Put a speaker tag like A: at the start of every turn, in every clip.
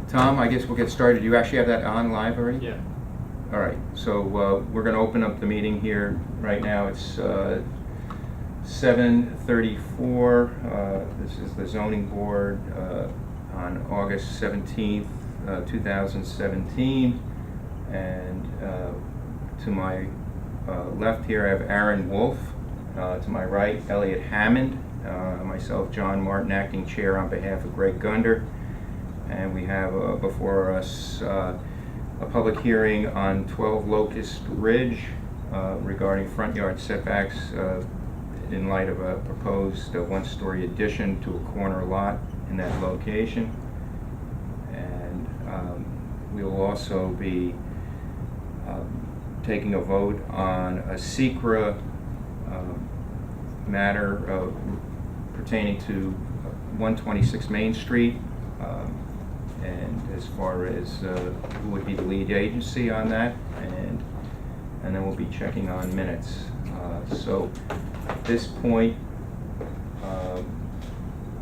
A: Tom, I guess we'll get started. You actually have that on live already?
B: Yeah.
A: All right, so we're going to open up the meeting here right now. It's 7:34. This is the zoning board on August 17th, 2017. And to my left here, I have Aaron Wolf. To my right, Elliot Hammond. Myself, John Martin, acting chair on behalf of Greg Gunder. And we have before us a public hearing on 12 Locust Ridge regarding front yard setbacks in light of a proposed one-story addition to a corner lot in that location. And we will also be taking a vote on a SECRA matter pertaining to 126 Main Street. And as far as who would be the lead agency on that, and then we'll be checking on minutes. So at this point,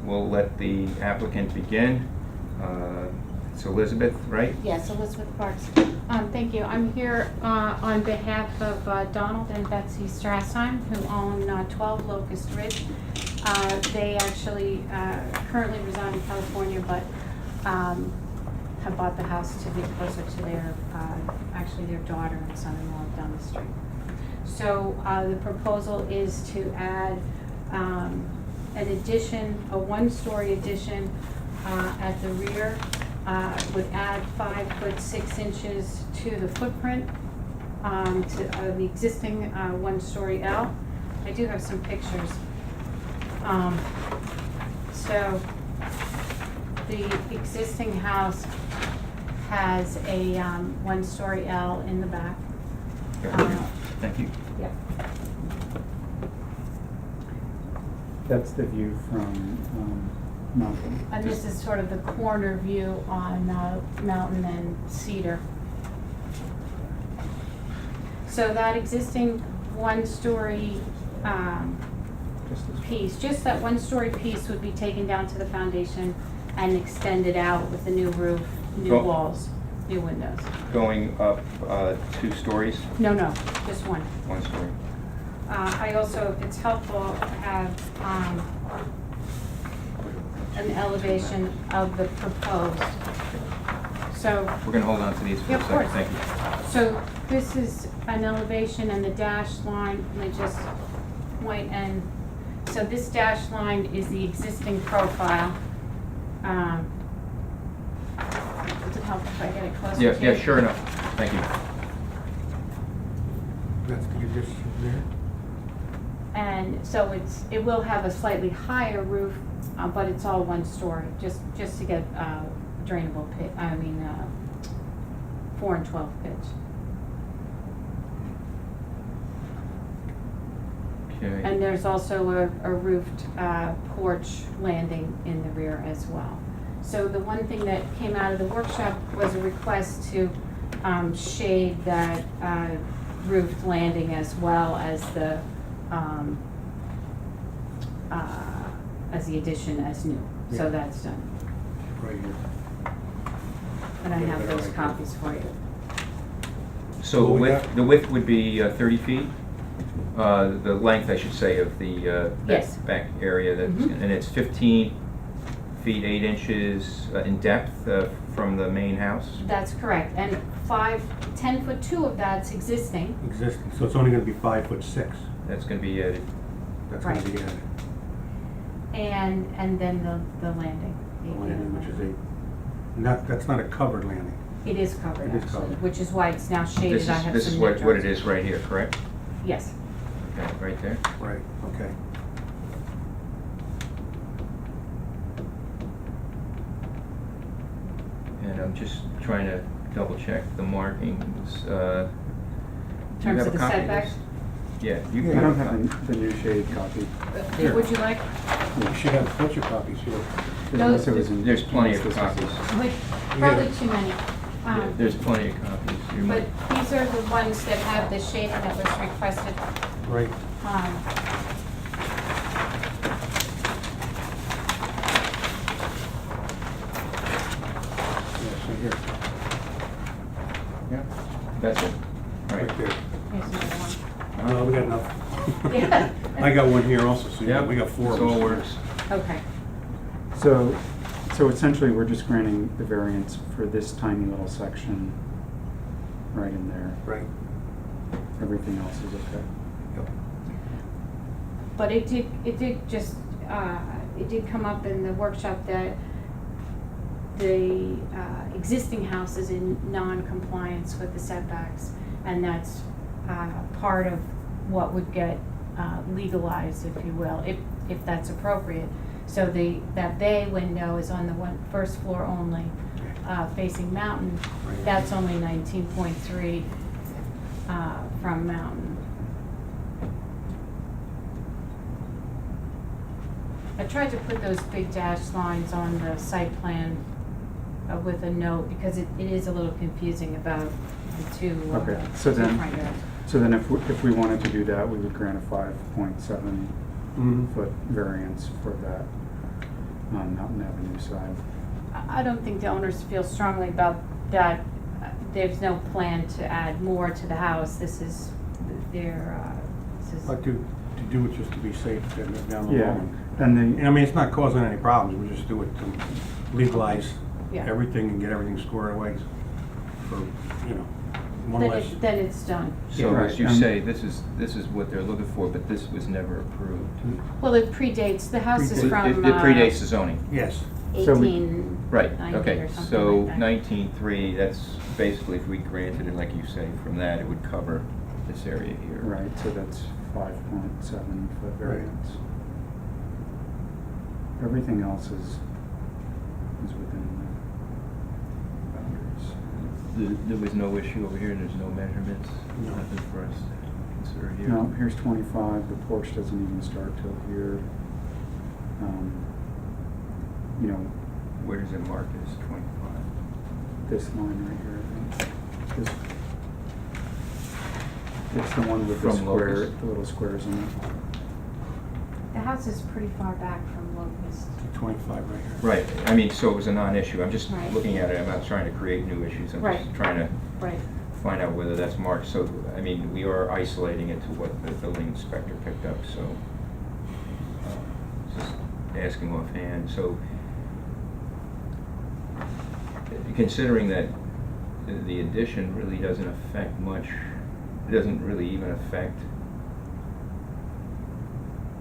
A: we'll let the applicant begin. It's Elizabeth, right?
C: Yes, Elizabeth Parks. Thank you. I'm here on behalf of Donald and Betsy Strassheim, who own 12 Locust Ridge. They actually currently reside in California, but have bought the house to be closer to their, actually their daughter and son-in-law down the street. So the proposal is to add an addition, a one-story addition at the rear. Would add 5'6" to the footprint to the existing one-story L. I do have some pictures. So the existing house has a one-story L in the back.
A: Thank you.
C: Yep.
D: That's the view from Mountain.
C: And this is sort of the corner view on Mountain and Cedar. So that existing one-story piece, just that one-story piece would be taken down to the foundation and extended out with a new roof, new walls, new windows.
A: Going up 2 stories?
C: No, just one.
A: 1 story.
C: I also, if it's helpful, have an elevation of the proposed. So,
A: We're going to hold on to these for
C: yeah,
A: a
C: of
A: second.
C: course.
A: Thank you.
C: So this is an elevation and the dashed line, let me just point and, so this dashed line is the existing profile. Does it help if I get it closer to you?
A: Yeah, sure enough. Thank you.
E: That's the addition there.
C: And so it will have a slightly higher roof, but it's all one story, just to get drainable pit, 4 and 12 pitch.
A: Okay.
C: And there's also a roofed porch landing in the rear as well. So the one thing that came out of the workshop was a request to shade that roofed landing as well as the addition as new. So
E: Yeah.
C: that's done.
E: Right here.
C: And I have
E: Yeah,
C: those
E: right.
C: copies for you.
A: So
E: Well, we got-
A: the width would be 30 feet? The length, I should say, of the
C: Yes.
A: back area,
C: Mhm.
A: and it's 15 feet 8 inches in depth from the main house?
C: That's correct. And 10'2" of that's existing.
E: Existing, so it's only gonna be 5'6".
A: That's going to be added.
E: That's gonna
C: Right.
E: be added.
C: And then the landing.
E: The landing, which is that's not a covered landing.
C: It is covered,
E: It is
C: actually,
E: covered.
C: which is why it's now shaded.
A: This
C: I
A: is
C: have
A: this
C: some
A: is
C: new
A: what it
C: drawings.
A: is right here, correct?
C: Yes.
A: Okay, right there.
E: Right, okay.
A: And I'm just trying to double check the markings. Do you
C: In terms
A: have
C: of
A: a
C: the
A: copy
C: setbacks?
A: this? Yeah, you
D: I
A: can
D: don't
A: have a
D: have
A: copy.
D: the new shade copy.
E: Here.
C: Would you like,
E: You should have a bunch of copies here.
D: Unless it was in-
A: There's plenty of
D: unless this was-
A: copies.
C: probably too many.
A: There's plenty of copies. You
C: But
A: might-
C: these are the ones that have the shading that was requested.
E: Right. Yes. enough.
C: Yeah.
E: I got one here also, so yeah,
A: Yep,
E: we got four of
A: this
E: them.
A: all works.
C: Okay,
D: So essentially, we're just granting the variance for this tiny little section right in there.
E: Right.
D: Everything else is okay.
E: Yep.
C: but it did come up in the workshop that the existing house is in non-compliance with the setbacks, and that's part of what would get legalized, if you will, if that's appropriate. So that bay window is on the first floor only, facing mountain.
E: Right.
C: That's only 19.3 from mountain. I tried to put those big dash lines on the site plan with a note, because it is a little confusing about the two
D: Okay, so
C: two
D: then-
C: front yards.
D: So then if we wanted to do that, we would grant a 5.7
E: Mhm.
D: foot variance for that on Mountain Avenue side.
C: I don't think the owners feel strongly about that. There's no plan to add more to the house. This is
E: But to do it just to be safe down the
D: Yeah,
E: road.
D: and
E: And I mean, it's not causing any problems, we just do it to legalize
C: Yeah.
E: everything and get everything squared away for, one less.
C: then it's done.
A: So
D: Yeah,
A: as you
D: right,
A: say, this is what they're looking for, but this was never approved.
C: Well, it predates, the house is
A: It
C: from
A: it predates the zoning.
E: Yes.
D: So we-
C: 1890
A: Right,
C: or
A: okay,
C: something
A: so
C: like that.
A: 19.3, that's basically, if we granted it, like you say, from that, it would cover this area here.
D: Right, so that's 5.7 foot
E: Right.
D: variance. Everything else is within the boundaries.
A: There was no issue over here, there's no measurements,
E: No.
A: nothing for us to consider here?
D: No, here's 25, the porch doesn't even start till here. You know,
A: Where does it mark as 25?
D: this line right here, I think. This, it's the one with the
A: From
D: square,
A: Locust?
D: the little squares in it.
C: The house is pretty far back from Locust.
E: 25 right here.
A: Right, I mean, so it was a non-issue, I'm just
C: Right.
A: looking at it, I'm not trying to create new issues, I'm
C: Right.
A: just trying to
C: Right.
A: find out whether that's marked, so, I mean, we are isolating it to what the building inspector picked up, so, just asking offhand, so, considering that the addition really doesn't affect much, it doesn't really even affect,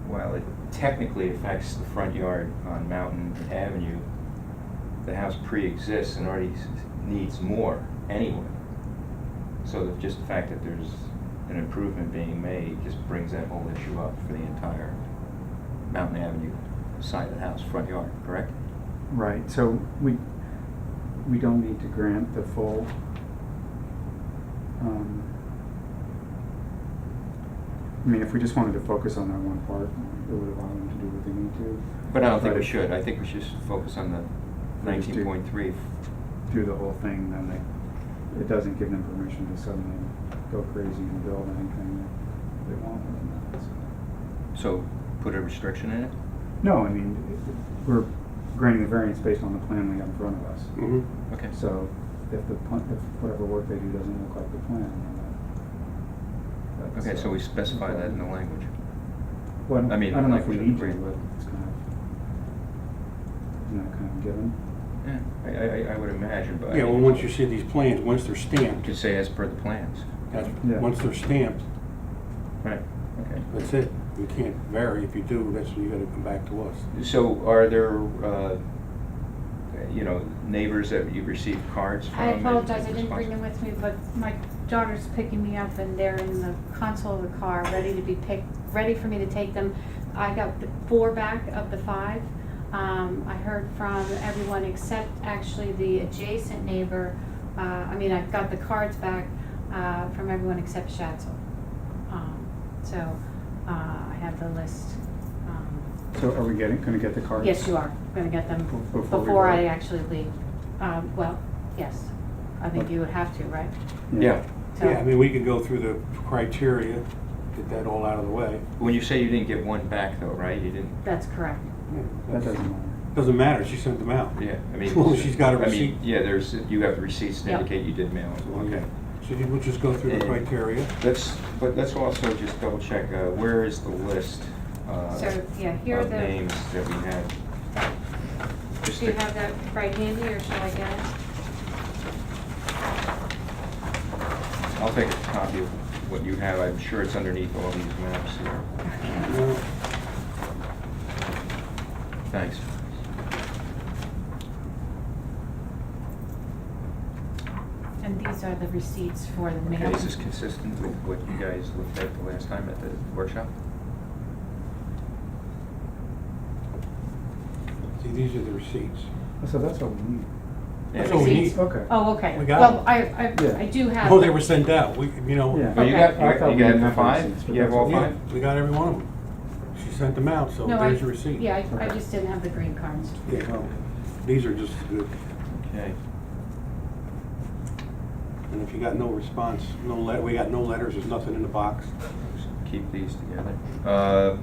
A: while it technically affects the front yard on Mountain Avenue, the house pre-exists and already needs more anyway. So just the fact that there's an improvement being made just brings that whole issue up for the entire Mountain Avenue side of the house, front yard, correct?
D: Right, so we don't need to grant the full, I mean, if we just wanted to focus on that one part, it would allow them to do what they need to.
A: But I don't think we
D: Right.
A: should, I think we should just focus on the
D: We just do-
A: 19.3.
D: Do the whole thing, then it doesn't give them permission to suddenly go crazy and build anything that they want within that, so.
A: So put a restriction in it?
D: No, I mean, we're granting the variance based on the plan we have in front of us.
E: Mm-hmm.
A: Okay.
D: So if if whatever work they do doesn't look like the plan, then that's.
A: Okay, so we specify that in the language.
D: Well,
A: I
D: I
A: mean,
D: don't know if we
A: language
D: need
A: of
D: to,
A: the
D: but it's isn't that kind of given?
A: Yeah, I would imagine, but.
E: Yeah, well, once you see these plans, once they're
A: You
E: stamped,
A: could say as per the plans.
D: Yeah.
E: once they're stamped,
A: Right, okay.
E: that's it. You can't vary. If you do, that's when you gotta come back to us.
A: So are there, neighbors that you received cards from?
C: I
A: and-
C: apologize, I
A: and
C: didn't bring them with me, but my daughter's picking me up and they're in the console of the car, ready to be picked, ready for me to take them. I got the 4 back of the 5. I heard from everyone except actually the adjacent neighbor. I got the cards back from everyone except Schatzel. So I have the list.
D: So are we gonna get the cards?
C: Yes, you are gonna get them
D: Before we
C: before I
D: vote?
C: actually leave. Well, yes, I think you would have to, right?
A: Yeah.
C: So-
E: Yeah, I mean, we could go through the criteria, get that all out of the way.
A: When you say you didn't get one back though, right? You didn't,
C: That's correct.
E: Yeah,
D: That
E: that's-
D: doesn't matter.
E: Doesn't matter, she sent them out.
A: yeah, I mean.
E: Well, she's got a
A: I mean,
E: receipt.
A: yeah, you have the receipts to
C: Yep.
A: indicate you did mail as well, okay.
E: So we'll just go through the
A: And-
E: criteria.
A: But let's also just double check, where is the list
C: So, yeah, here are
A: of
C: the,
A: names that we have? Just
C: do you
A: to-
C: have that right handy, or shall I get it?
A: I'll take a copy of what you have. I'm sure it's underneath all these maps here.
E: No,
A: Thanks.
C: And these are the receipts for the
A: Okay,
C: mail.
A: is this consistent with what you guys looked at the last time at the workshop?
E: See, these are the receipts.
D: So that's what we need.
E: That's
A: Yeah.
E: all we
C: Receipts.
E: need.
D: Okay.
C: Oh, okay.
E: We got
C: Well,
D: Yeah.
C: I do have.
E: Oh, they were sent out, we, you know.
D: Yeah.
A: Oh, you
C: Okay.
A: got,
D: I thought
A: you
D: we
A: got
D: didn't
A: the
D: have
A: five?
D: receipts, but
A: You have
D: that's
A: all
E: Yeah,
A: five?
E: we got every one of them. She sent them out, so
C: No,
E: there's your receipt.
C: Yeah, I
D: Okay.
C: just didn't have the green cards.
E: Yeah, well, these are just as good.
A: Okay.
E: And if you got no response, we got no letters, there's nothing in the box.
A: Just keep these together.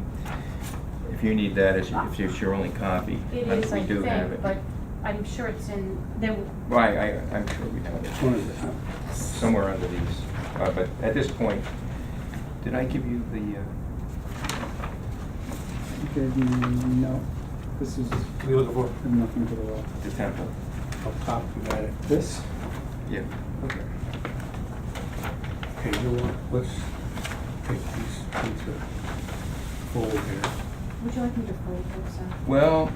A: If you need that, if it's your only copy,
C: It
A: we
C: is, I
A: do have
C: think,
A: it.
C: but I'm sure it's in, there,
A: Right, I'm sure we have
E: Which one
A: it,
E: is it?
A: somewhere under these. But at this point, did I give you the,
D: Okay, no, this is,
E: What are you looking for?
D: nothing to the left.
A: the temple?
E: Up top, you got it.
D: This?
A: Yeah.
D: Okay.
E: Okay, you know what, let's take these into fold here.
C: would you like me to fold those up?
A: Well,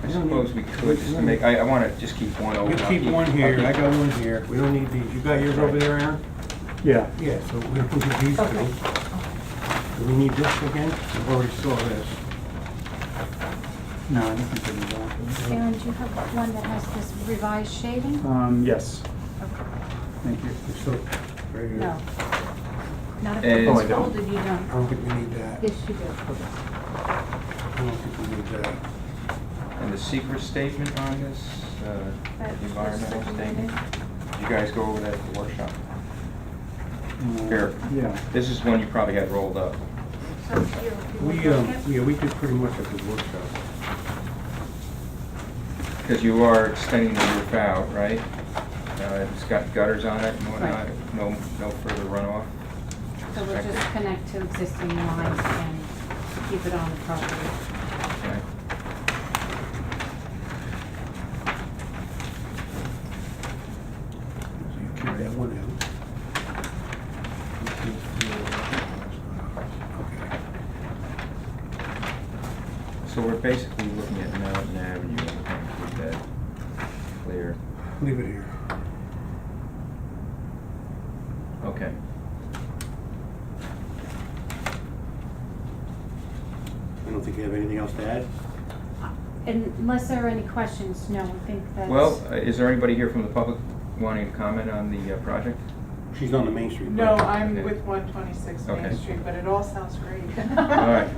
A: I
E: You don't
A: suppose
E: need-
A: we could, just to make, I wanna just keep one over.
E: You
A: I'll
E: keep one
A: I'll
E: here,
A: keep-
E: I got one here, we don't need these, you got yours over there, Aaron?
D: Yeah.
E: Yeah, so we don't need these
C: Okay.
E: two. Do we need this again? I've already saw this.
D: No, I don't think we need that.
C: Aaron, do you have one that has this revised shading?
D: Yes,
C: Okay.
D: thank you.
E: So, right here.
C: No. Not if
A: And-
C: it's
D: Oh, I don't.
C: folded, you
E: I
C: don't.
E: don't think we need that.
C: Yes, you do.
E: I don't think we need that.
A: And the secret statement on this,
C: That was
A: environmental
C: recommended.
A: statement? Did you guys go over that at the workshop? Here.
D: Yeah.
A: This is one you probably had rolled up.
C: So here, if you
E: We,
C: look at it.
E: yeah, we did pretty much at the workshop.
A: Because you are extending the roof out, right? It's got gutters on it and whatnot,
C: Right.
A: no further runoff.
C: So we'll just connect to existing lines and keep it on the property.
A: Okay.
E: So you carry that one out. Okay.
A: So we're basically looking at Mountain Avenue and keep that clear.
E: Leave it here.
A: Okay.
E: I don't think you have anything else to add?
C: Unless there are any questions, no, I think that's.
A: Well, is there anybody here from the public wanting to comment on the project?
E: She's on the Main Street.
B: No,
E: project.
B: I'm
A: Okay.
B: with 126
A: Okay.
B: Main Street, but it all sounds great.
A: All right.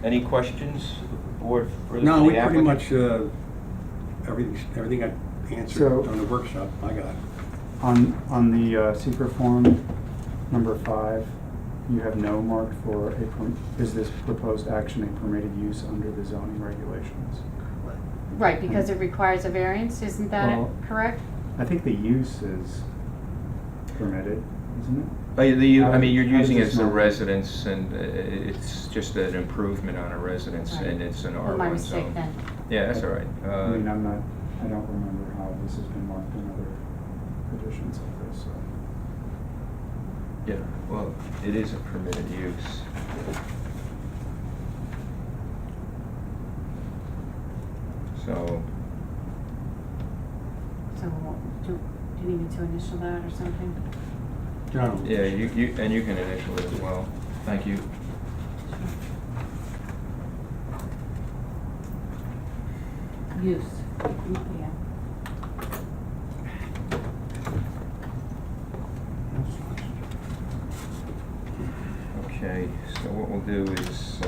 A: Any questions, board, for the
E: No, we pretty
A: applicant?
E: much, everything got answered
D: So-
E: on the workshop, I got.
D: On the secret form, number 5, you have no marked for is this proposed action a permitted use under the zoning regulations?
C: Right, because it requires a variance, isn't that it,
D: Well-
C: correct?
D: I think the use is permitted, isn't it?
A: I mean, you're
D: How does
A: using it
D: this
A: as a
D: not-
A: residence, and it's just an improvement on a residence,
C: Right.
A: and it's an
C: Well,
A: R1 zone.
C: my mistake then.
A: Yeah, that's all right.
D: I mean, I don't remember how this has been marked in other editions of this, so.
A: Yeah, well, it is a permitted use. So,
C: So do you need me to initial that or something?
E: John?
A: yeah, you can initial it as well. Thank you.
C: Use, yeah.
A: Okay, so what we'll do is,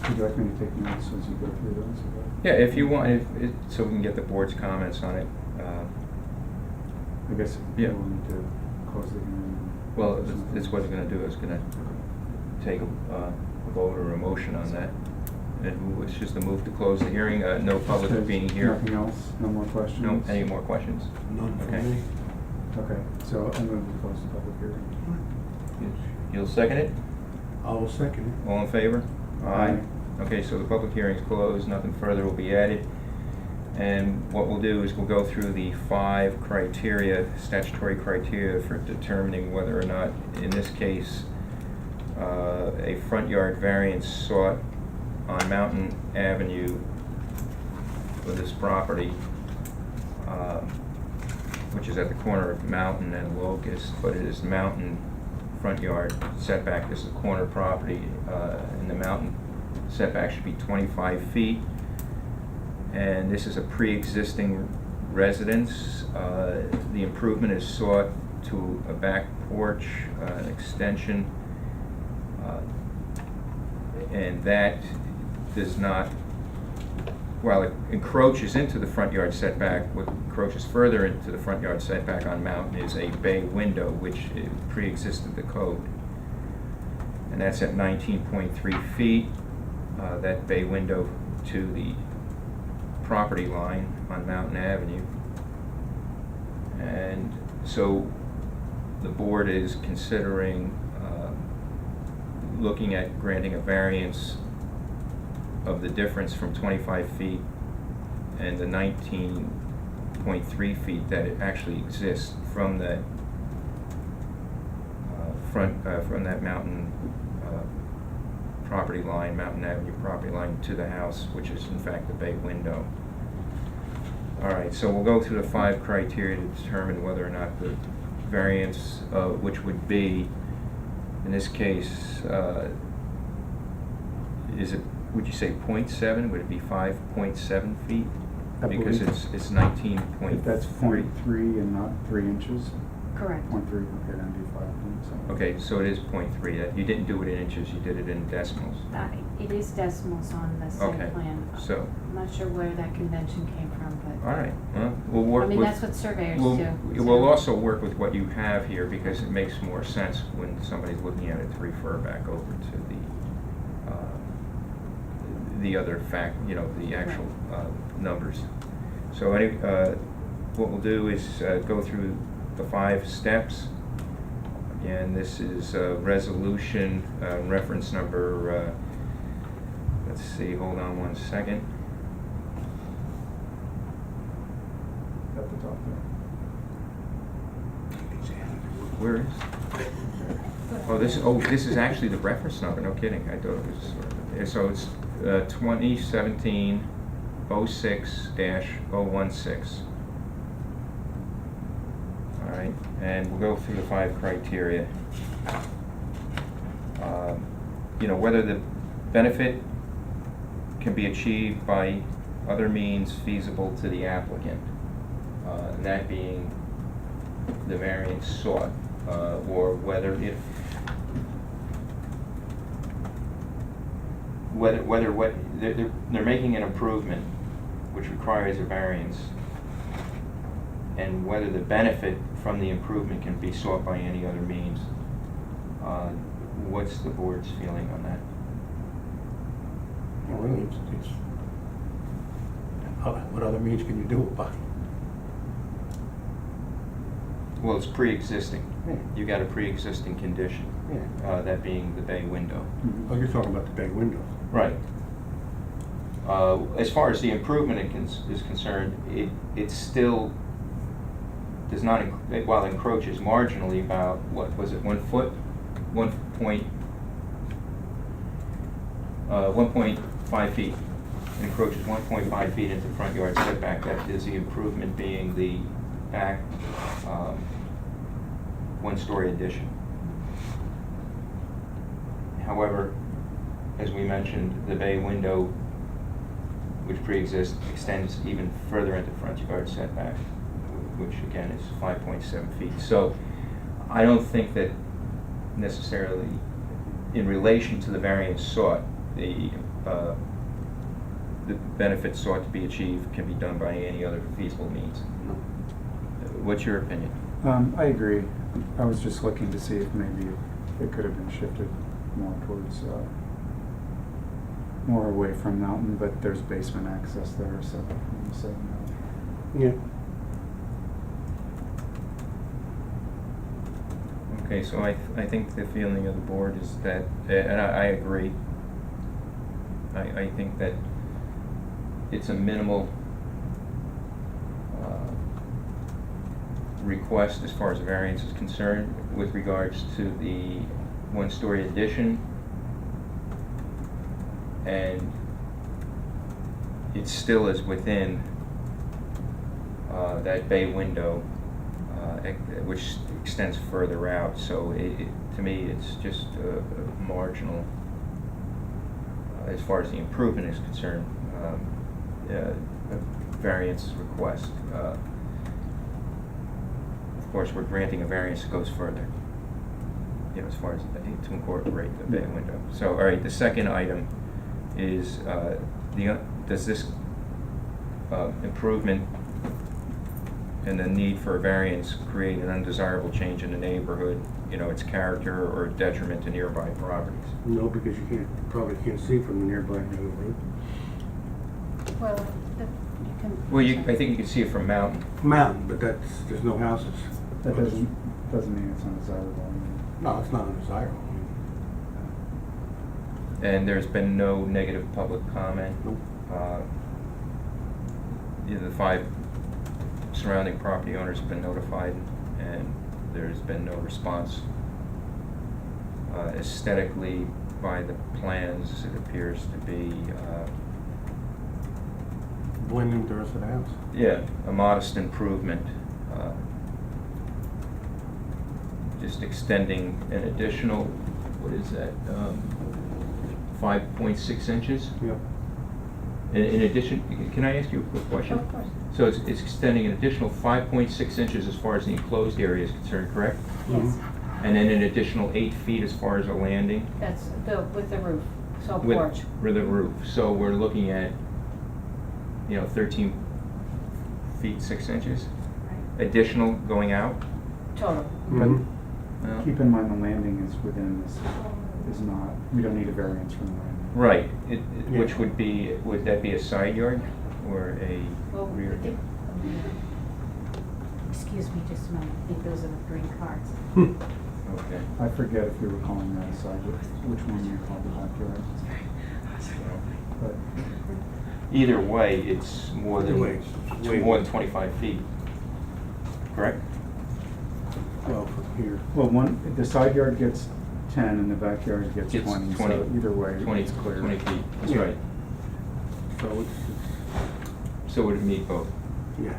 D: Would you like me to take notes as you go through those?
A: yeah, if you want, so we can get the board's comments on it.
D: I guess
A: Yeah.
D: we'll need to close the hearing.
A: Well, it's what it's gonna do, it's gonna take a vote or a motion on that. And who wishes to move to close the hearing? No public
D: There's
A: being here.
D: Nothing else? No more questions?
A: No, any more questions?
E: None for
A: Okay.
E: me.
D: Okay, so I move to close the public hearing.
A: You'll second it?
E: I'll second it.
A: All in favor?
D: Aye.
A: Okay, so the public hearing is closed, nothing further will be added. And what we'll do is we'll go through the 5 criteria, statutory criteria for determining whether or not, in this case, a front yard variance sought on Mountain Avenue for this property, which is at the corner of Mountain and Locust, but it is Mountain front yard setback. This is a corner property, and the Mountain setback should be 25 feet. And this is a pre-existing residence. The improvement is sought to a back porch, an extension, and that does not, while it encroaches into the front yard setback, what encroaches further into the front yard setback on Mountain is a bay window, which pre-existed the code. And that's at 19.3 feet, that bay window to the property line on Mountain Avenue. And so the board is considering looking at granting a variance of the difference from 25 feet and the 19.3 feet that it actually exists from that from that Mountain property line, Mountain Avenue property line to the house, which is in fact the bay window. All right, so we'll go through the 5 criteria to determine whether or not the variance, which would be, in this case, is it, would you say 0.7? Would it be 5.7 feet?
D: I
A: Because
D: believe-
A: it's 19.3.
D: If that's 0.3 and not 3 inches,
C: Correct.
D: 0.3, okay, then do 5. So.
A: Okay, so it is 0.3. You didn't do it in inches, you did it in decimals.
C: It is decimals on the
A: Okay,
C: site plan.
A: so,
C: I'm not sure where that convention came from, but.
A: all right, well, we'll work
C: I
A: with.
C: mean, that's what surveyors do.
A: We'll also work with what you have here because it makes more sense when somebody's looking at it to refer back over to the other fact, the actual numbers. So what we'll do is go through the 5 steps. And this is resolution reference number, let's see, hold on one second.
D: At the top there.
A: Where is? This is actually the reference number, no kidding, I thought it was, so it's 2017-06-016. All right, and we'll go through the 5 criteria. Whether the benefit can be achieved by other means feasible to the applicant, that being the variance sought, or whether they're making an improvement which requires a variance, and whether the benefit from the improvement can be sought by any other means. What's the board's feeling on that?
E: Well, really, it's, what other means can you do it by?
A: Well, it's pre-existing.
E: Yeah.
A: You got a pre-existing condition,
E: Yeah.
A: that being the bay window.
E: Oh, you're talking about the bay window.
A: Right. As far as the improvement is concerned, it still does not, while it encroaches marginally about, what was it, 1 foot? 1.5 feet. It encroaches 1.5 feet into the front yard setback. That is the improvement being the back 1-story addition. However, as we mentioned, the bay window, which pre-exists, extends even further into front yard setback, which again is 5.7 feet. So I don't think that necessarily, in relation to the variance sought, the benefit sought to be achieved can be done by any other feasible means.
E: No.
A: What's your opinion?
D: I agree. I was just looking to see if maybe it could have been shifted more towards more away from Mountain, but there's basement access there, so I'm saying no.
E: Yeah.
A: Okay, so I think the feeling of the board is that, and I agree. I think that it's a minimal request as far as the variance is concerned with regards to the one-story addition. And it still is within that bay window, which extends further out. So to me, it's just a marginal, as far as the improvement is concerned, a variance request. Of course, we're granting a variance that goes further, as far as to incorporate the bay window. So, all right, the second item is does this improvement and the need for a variance create an undesirable change in the neighborhood, its character, or detriment to nearby properties?
E: No, because you probably can't see from the nearby neighborhood.
C: Well, you can.
A: Well, I think you can see it from Mountain.
E: Mountain, but there's no houses.
D: That doesn't mean it's undesirable.
E: No, it's not undesirable.
A: And there's been no negative public comment.
E: Nope.
A: The 5 surrounding property owners have been notified, and there's been no response. Aesthetically, by the plans, it appears to be
E: Blend into the rest of the house.
A: a modest improvement. Just extending an additional, what is that, 5.6 inches?
E: Yep.
A: In addition, can I ask you a quick question?
C: Of course.
A: So it's extending an additional 5.6 inches as far as the enclosed area is concerned, correct?
C: Yes,
A: And then an additional 8 feet as far as a landing
C: that's with the roof, so
A: with
C: porch.
A: with the roof. So we're looking at, 13 feet 6 inches
C: Right.
A: additional going out.
C: Total.
E: Mhm.
A: Well,
D: Keep in mind the landing is within this, is not, we don't need a variance from the landing.
A: right.
E: Yeah.
A: Which would that be a side yard or a
C: Well,
A: rear?
C: I think- Excuse me just a moment, I think those are the green cards.
A: Okay.
D: I forget if we were calling that a side, which one you called the backyard. But
A: Either way, it's more than
E: Either way, it's way
A: more than 25 feet. Correct?
E: Well, from here.
D: well, the side yard gets 10 and the backyard gets
A: Gets
D: 20,
A: 20.
D: so either way,
A: 20,
D: it's clear.
A: 20 feet. That's
E: Yeah.
A: right.
E: So it's
A: So it would meet both.
E: yeah.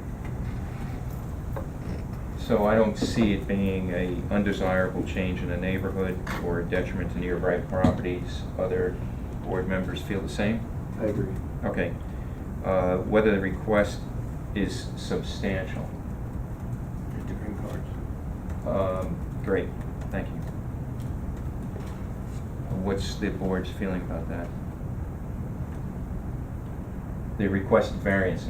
A: So I don't see it being a undesirable change in the neighborhood or a detriment to nearby properties. Other board members feel the same?
D: I agree.
A: Okay. Whether the request is substantial.
E: Get the green cards.
A: Great, thank you. What's the board's feeling about that? The requested variance is...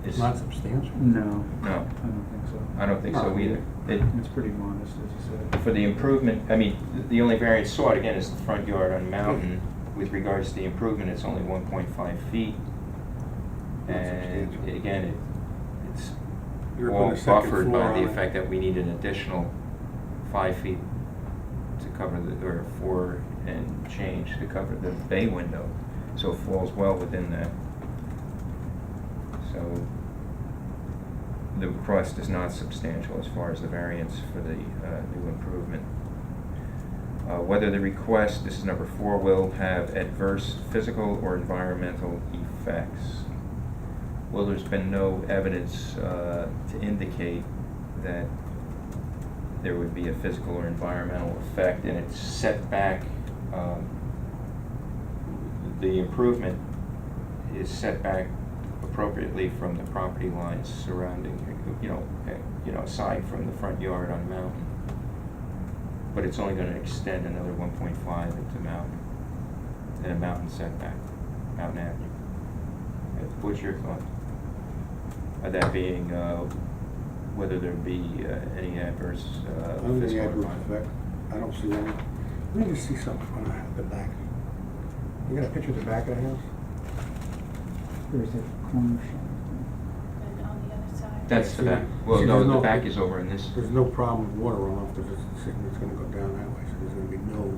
E: It's not substantial.
D: No,
A: No,
D: I don't think so.
A: I don't think so
E: No.
A: either.
D: It's pretty modest, as you said.
A: For the improvement, I mean, the only variance sought, again, is the front yard on Mountain. With regards to the improvement, it's only 1.5 feet.
E: Not
A: And
E: substantial.
A: again, it's
E: You're
A: all
E: putting a second
A: buffered
E: floor
A: by
E: on
A: the
E: it.
A: effect that we need an additional 5 feet to cover or 4 and change to cover the bay window. So it falls well within that. So the request is not substantial as far as the variance for the new improvement. Whether the request, this is number 4, will have adverse physical or environmental effects. Well, there's been no evidence to indicate that there would be a physical or environmental effect, and it's set back. The improvement is set back appropriately from the property lines surrounding, aside from the front yard on Mountain. But it's only going to extend another 1.5 into Mountain, and a Mountain setback, Mountain Avenue. What's your thought? That being, whether there be any adverse
E: I don't think
A: physical or
E: adverse
A: environmental.
E: effect. I don't see any. Let me just see something from the back. You got a picture of the back of the house?
D: There's a corner shop.
C: And on the other side?
A: That's the back. Well,
E: See,
A: no,
E: there's
A: the
E: no-
A: back is over in this.
E: There's no problem with water runoff, because it's gonna go down that way, so there's gonna be no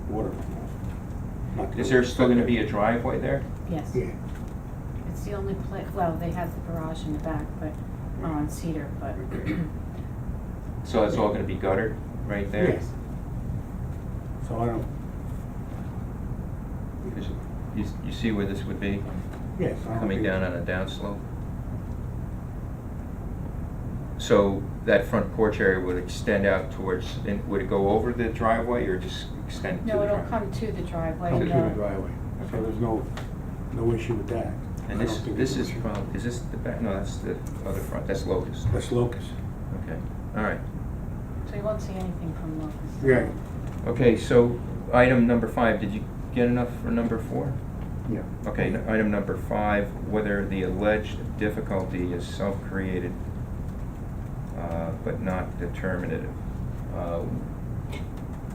E: water runoff. Not
A: Is there still gonna be a driveway there?
C: Yes.
E: Yeah,
C: It's the only place, well, they have the garage in the back, but, on Cedar, but.
A: So it's all gonna be guttered right there?
E: yes. So I don't,
A: Because you see where this would be,
E: yes, I don't
A: coming
E: think-
A: down on a downslope? So that front porch area would extend out towards, and would it go over the driveway or just extend to the
C: No,
A: driveway?
C: it'll come to the driveway.
E: Come to
C: no.
E: the driveway, so there's no issue with that.
A: And
E: I
A: this,
E: don't think
A: this
E: there's
A: is
E: an issue.
A: probably, is this the back? No, that's the other front, that's Locust.
E: That's Locust.
A: Okay, all right.
C: So you won't see anything from Locust.
E: Yeah,
A: Okay, so item number 5, did you get enough for number 4?
D: Yeah.
A: Okay, item number 5, whether the alleged difficulty is self-created, but not determinative.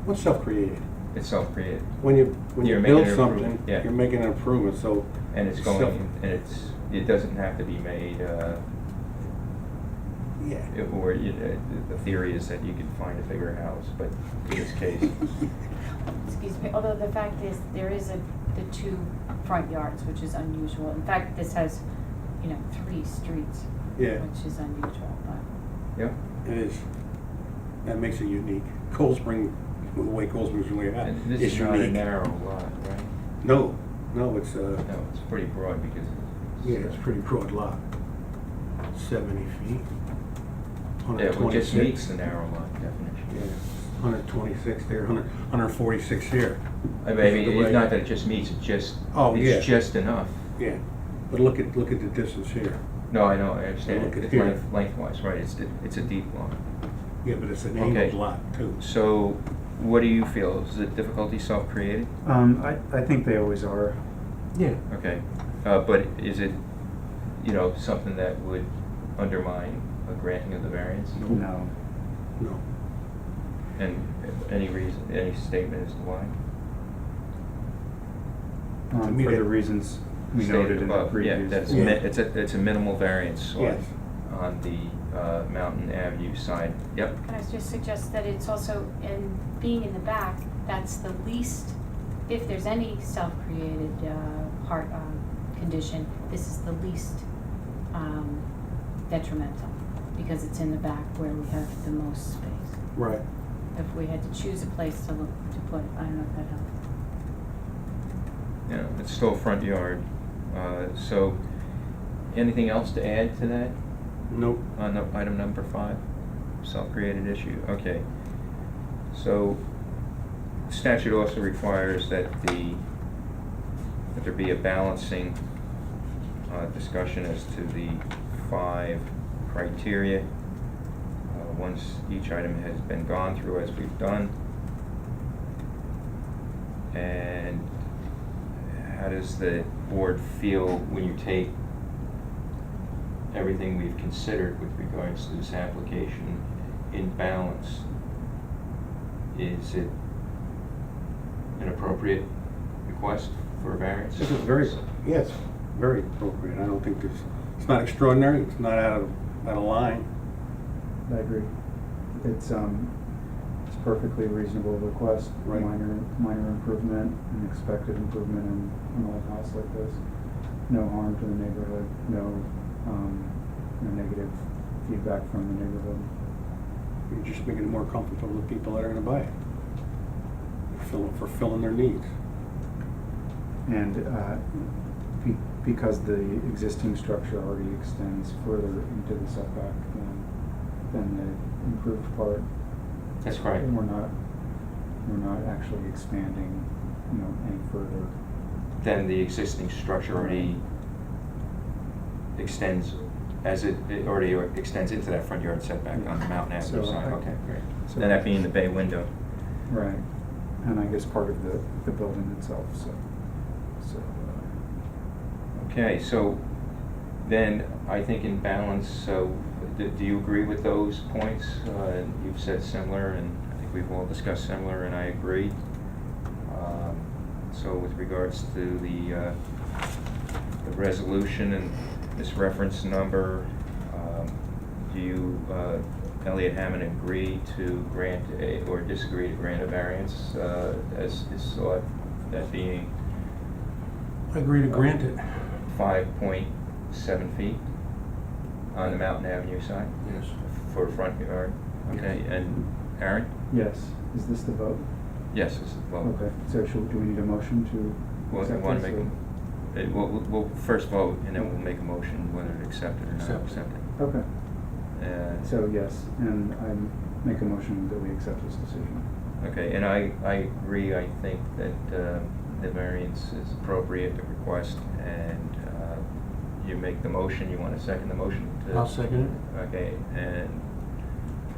E: what's self-created?
A: It's self-created,
E: When you
A: You're making
E: build
A: an
E: something,
A: improvement, yeah.
E: you're making an improvement, so.
A: and it's
E: Self-
A: going, and it doesn't have to be made,
E: Yeah.
A: or the theory is that you can find a bigger house, but in this case,
C: Excuse me, although the fact is, there is the 2 front yards, which is unusual. In fact, this has, 3 streets,
E: Yeah,
C: which is unusual, but.
A: yeah.
E: it is. That makes it unique. Cold Spring, the way Cold Springs laid out,
A: And this
E: is
A: is not a
E: unique.
A: narrow lot, right?
E: No, it's,
A: No, it's pretty broad because
E: yeah, it's a pretty broad lot. 70 feet.
A: yeah, it just
E: 126.
A: meets the narrow lot definition.
E: Yeah, 126 there, 146 here.
A: I
E: This is
A: mean,
E: the
A: it's
E: way-
A: not that it just meets, it just,
E: Oh, yeah.
A: it's just enough.
E: Yeah, but look at the distance here.
A: No, I know, I understand,
E: Look at
A: it's
E: here.
A: lengthwise, right, it's a deep lot.
E: Yeah, but it's an
A: Okay.
E: angled lot too.
A: So, what do you feel, is the difficulty self-created?
D: I think they always are.
E: Yeah.
A: Okay, but is it, something that would undermine a granting of the variance?
D: No.
E: No.
A: And any reason, any statement as to why?
E: To me,
D: For
E: that-
D: the reasons we
A: Stated
D: noted in the
A: above, yeah,
D: previous.
A: that's,
E: Yeah.
A: it's a minimal variance sought
E: Yes.
A: on the Mountain Avenue side. Yep,
C: Can I just suggest that it's also, in being in the back, that's the least, if there's any self-created heart condition, this is the least detrimental, because it's in the back where we have the most space.
E: Right.
C: If we had to choose a place to put, I don't know if that helps.
A: it's still front yard. So, anything else to add to that
E: Nope.
A: on item number 5? Self-created issue, okay. So, statute also requires that there be a balancing discussion as to the 5 criteria. Once each item has been gone through, as we've done. And how does the board feel when you take everything we've considered with regards to this application in balance? Is it an appropriate request for a variance?
E: This is yes, very appropriate. I don't think it's not extraordinary, it's not out of line.
D: I agree. It's perfectly reasonable request,
E: Right.
D: minor improvement, an expected improvement in an old house like this. No harm to the neighborhood, no negative feedback from the neighborhood.
E: You're just making it more comfortable for the people that are gonna buy it. Fulfilling their needs.
D: And because the existing structure already extends further into the setback than the improved part.
A: That's correct.
D: We're not actually expanding, any further.
A: Then the existing structure already extends, as it already extends into that front yard setback on the Mountain Avenue
D: So,
A: side, okay, great.
D: so-
A: And that being the bay window.
D: Right, and I guess part of the building itself, so.
A: Okay, so then I think in balance, so do you agree with those points? You've said similar, and I think we've all discussed similar, and I agree. So with regards to the resolution and this reference number, do you, Elliot Hammond, agree to grant or disagree to grant a variance as is sought, that being
E: I agree to grant it.
A: 5.7 feet on the Mountain Avenue side
E: Yes.
A: for a front yard? Okay, and Aaron?
D: Yes, is this the vote?
A: Yes, this is, well,
D: Okay, so do we need a motion to
A: well, you
D: accept
A: want to
D: this,
A: make, we'll first vote, and then we'll make a motion whether to accept it or not
E: Accept.
A: accept it.
D: or- Okay,
A: So,
D: so yes, and I make a motion that we accept this decision.
A: okay, and I agree, I think that the variance is appropriate, the request, and you make the motion, you want to second the motion?
E: I'll second
A: Okay, and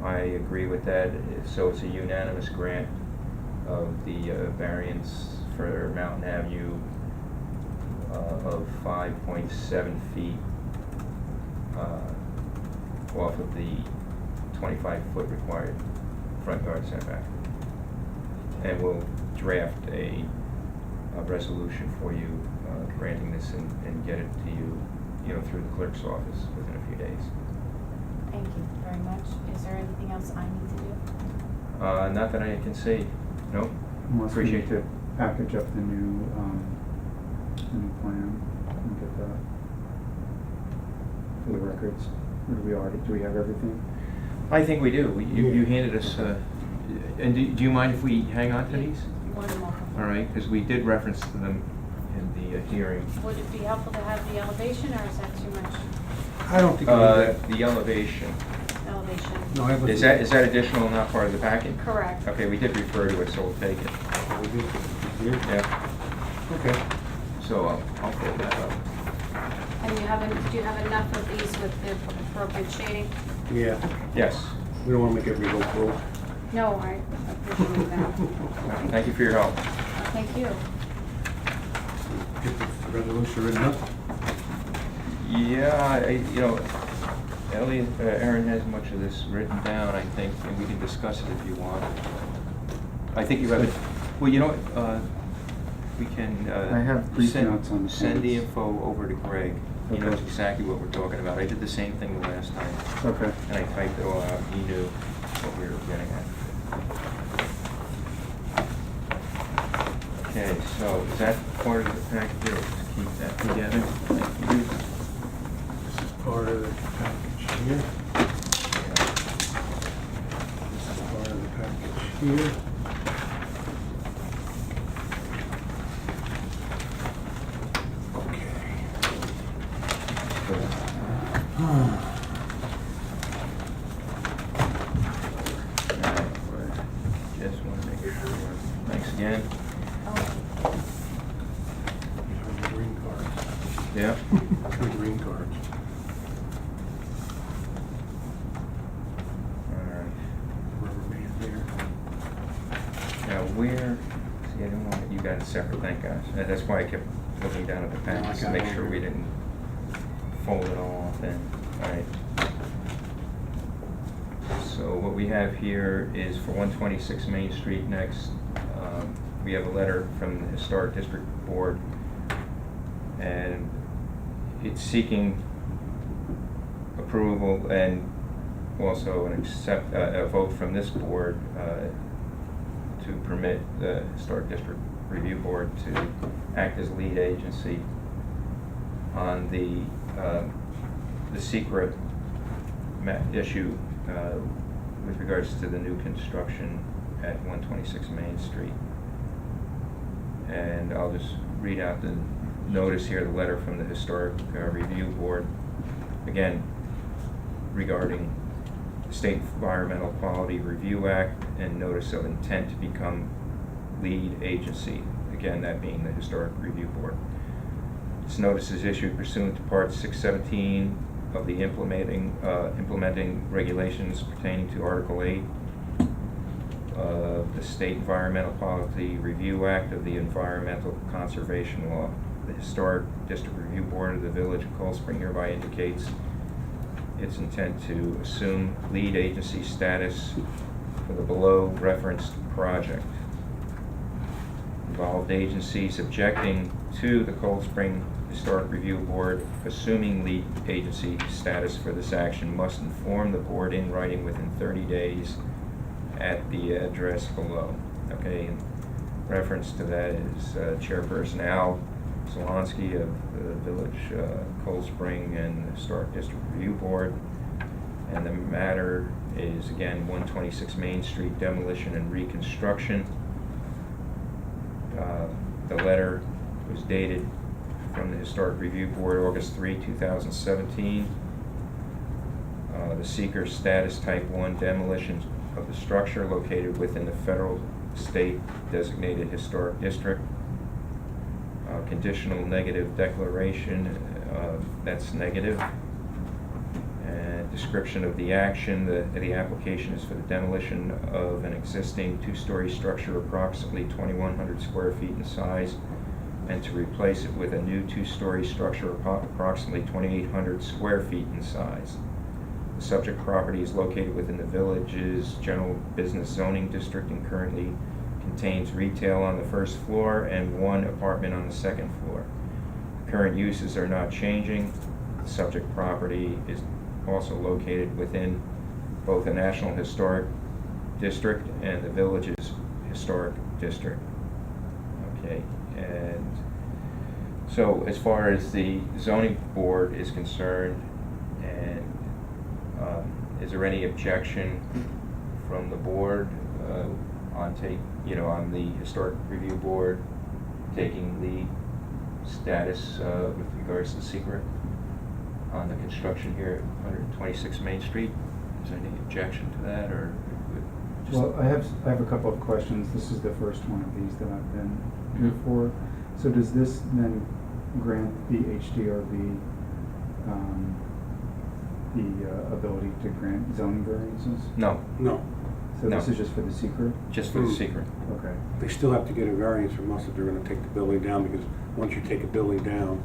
A: I agree with that, so it's a unanimous grant of the variance for Mountain Avenue of 5.7 feet off of the 25-foot required front yard setback. And we'll draft a resolution for you granting this and get it to you, through the clerk's office within a few days.
C: Thank you very much. Is there anything else I need to do?
A: Not that I can see. No?
D: Unless we
A: Appreciate
D: need to package up the new plan and get that for the records. Or do we have everything?
A: I think we do. You handed us, and do you mind if we hang on to these?
C: More than welcome.
A: All right, because we did reference to them in the hearing.
C: Would it be helpful to have the elevation, or is that too much
E: it. I don't think we need that.
A: The elevation,
C: elevation?
E: No, I
A: is that additional, not part of the packet?
C: Correct.
A: Okay, we did refer to it, so we'll take it.
E: We did. Here?
A: Yeah,
E: Okay.
A: so I'll fill that up.
C: And do you have enough of these with the appropriate shading?
E: Yeah,
A: Yes.
E: we don't wanna make everybody go broke.
C: No, I appreciate that.
A: Thank you for your help.
C: Thank you.
E: Get the resolution written up.
A: Yeah, Elliot, Aaron has much of this written down, I think, and we can discuss it if you want. I think you have it, well, we can,
D: I have brief notes on the
A: send the
D: plans.
A: info over to Greg. He knows
D: Okay.
A: exactly what we're talking about. I did the same thing the last time,
D: Okay.
A: and I typed it all out. He knew what we were getting at. Okay, so is that part of the package? Here, let's keep that together. Thank you.
E: This is part of the package here. This is part of the package here.
A: Just want to make sure. Thanks again.
C: Oh,
E: These are the green cards.
A: Yeah.
E: Two green cards.
A: All right.
E: Rubber band there.
A: Now where, see, I don't want, you got it separate, thank gosh. That's why I kept looking down at the
E: No, I
A: package to
E: got
A: make
E: it
A: sure
E: all
A: we
E: here.
A: didn't fold it all off in. All right. So what we have here is for 126 Main Street next. We have a letter from the Historic District Board, and it's seeking approval and also a vote from this board to permit the Historic District Review Board to act as lead agency on the secret issue with regards to the new construction at 126 Main Street. And I'll just read out the notice here, the letter from the Historic Review Board, again, regarding the State Environmental Quality Review Act and notice of intent to become lead agency, again, that being the Historic Review Board. This notice is issued pursuant to Part 617 of the implementing regulations pertaining to Article 8 of the State Environmental Quality Review Act of the Environmental Conservation Law. The Historic District Review Board of the Village of Cold Spring hereby indicates its intent to assume lead agency status for the below referenced project involved agencies objecting to the Cold Spring Historic Review Board assuming lead agency status for this action must inform the board in writing within 30 days at the address below. Okay, and reference to that is Chairperson Al Solonsky of the Village Cold Spring and Historic District Review Board. And the matter is, again, 126 Main Street demolition and reconstruction. The letter was dated from the Historic Review Board, August 3, 2017. The seeker status type 1 demolition of the structure located within the federal state designated historic district. Conditional negative declaration, that's negative. And description of the action, the application is for the demolition of an existing two-story structure approximately 2,100 square feet in size and to replace it with a new two-story structure approximately 2,800 square feet in size. The subject property is located within the village's general business zoning district and currently contains retail on the first floor and one apartment on the second floor. Current uses are not changing. The subject property is also located within both the National Historic District and the village's historic district. Okay, and so as far as the zoning board is concerned, and is there any objection from the board on on the historic review board taking the status with regards to the secret on the construction here at 126 Main Street? Is there any objection to that, or? Just
D: Well, I have a couple of questions. This is the first one of these that I've been here for. So does this then grant the HDRB the ability to grant zoning variances?
A: No,
E: No,
D: So this
A: No.
D: is just for the secret?
A: just for the
E: Mm.
A: secret.
D: Okay.
E: they still have to get a variance from us if they're gonna take the building down, because once you take a building down,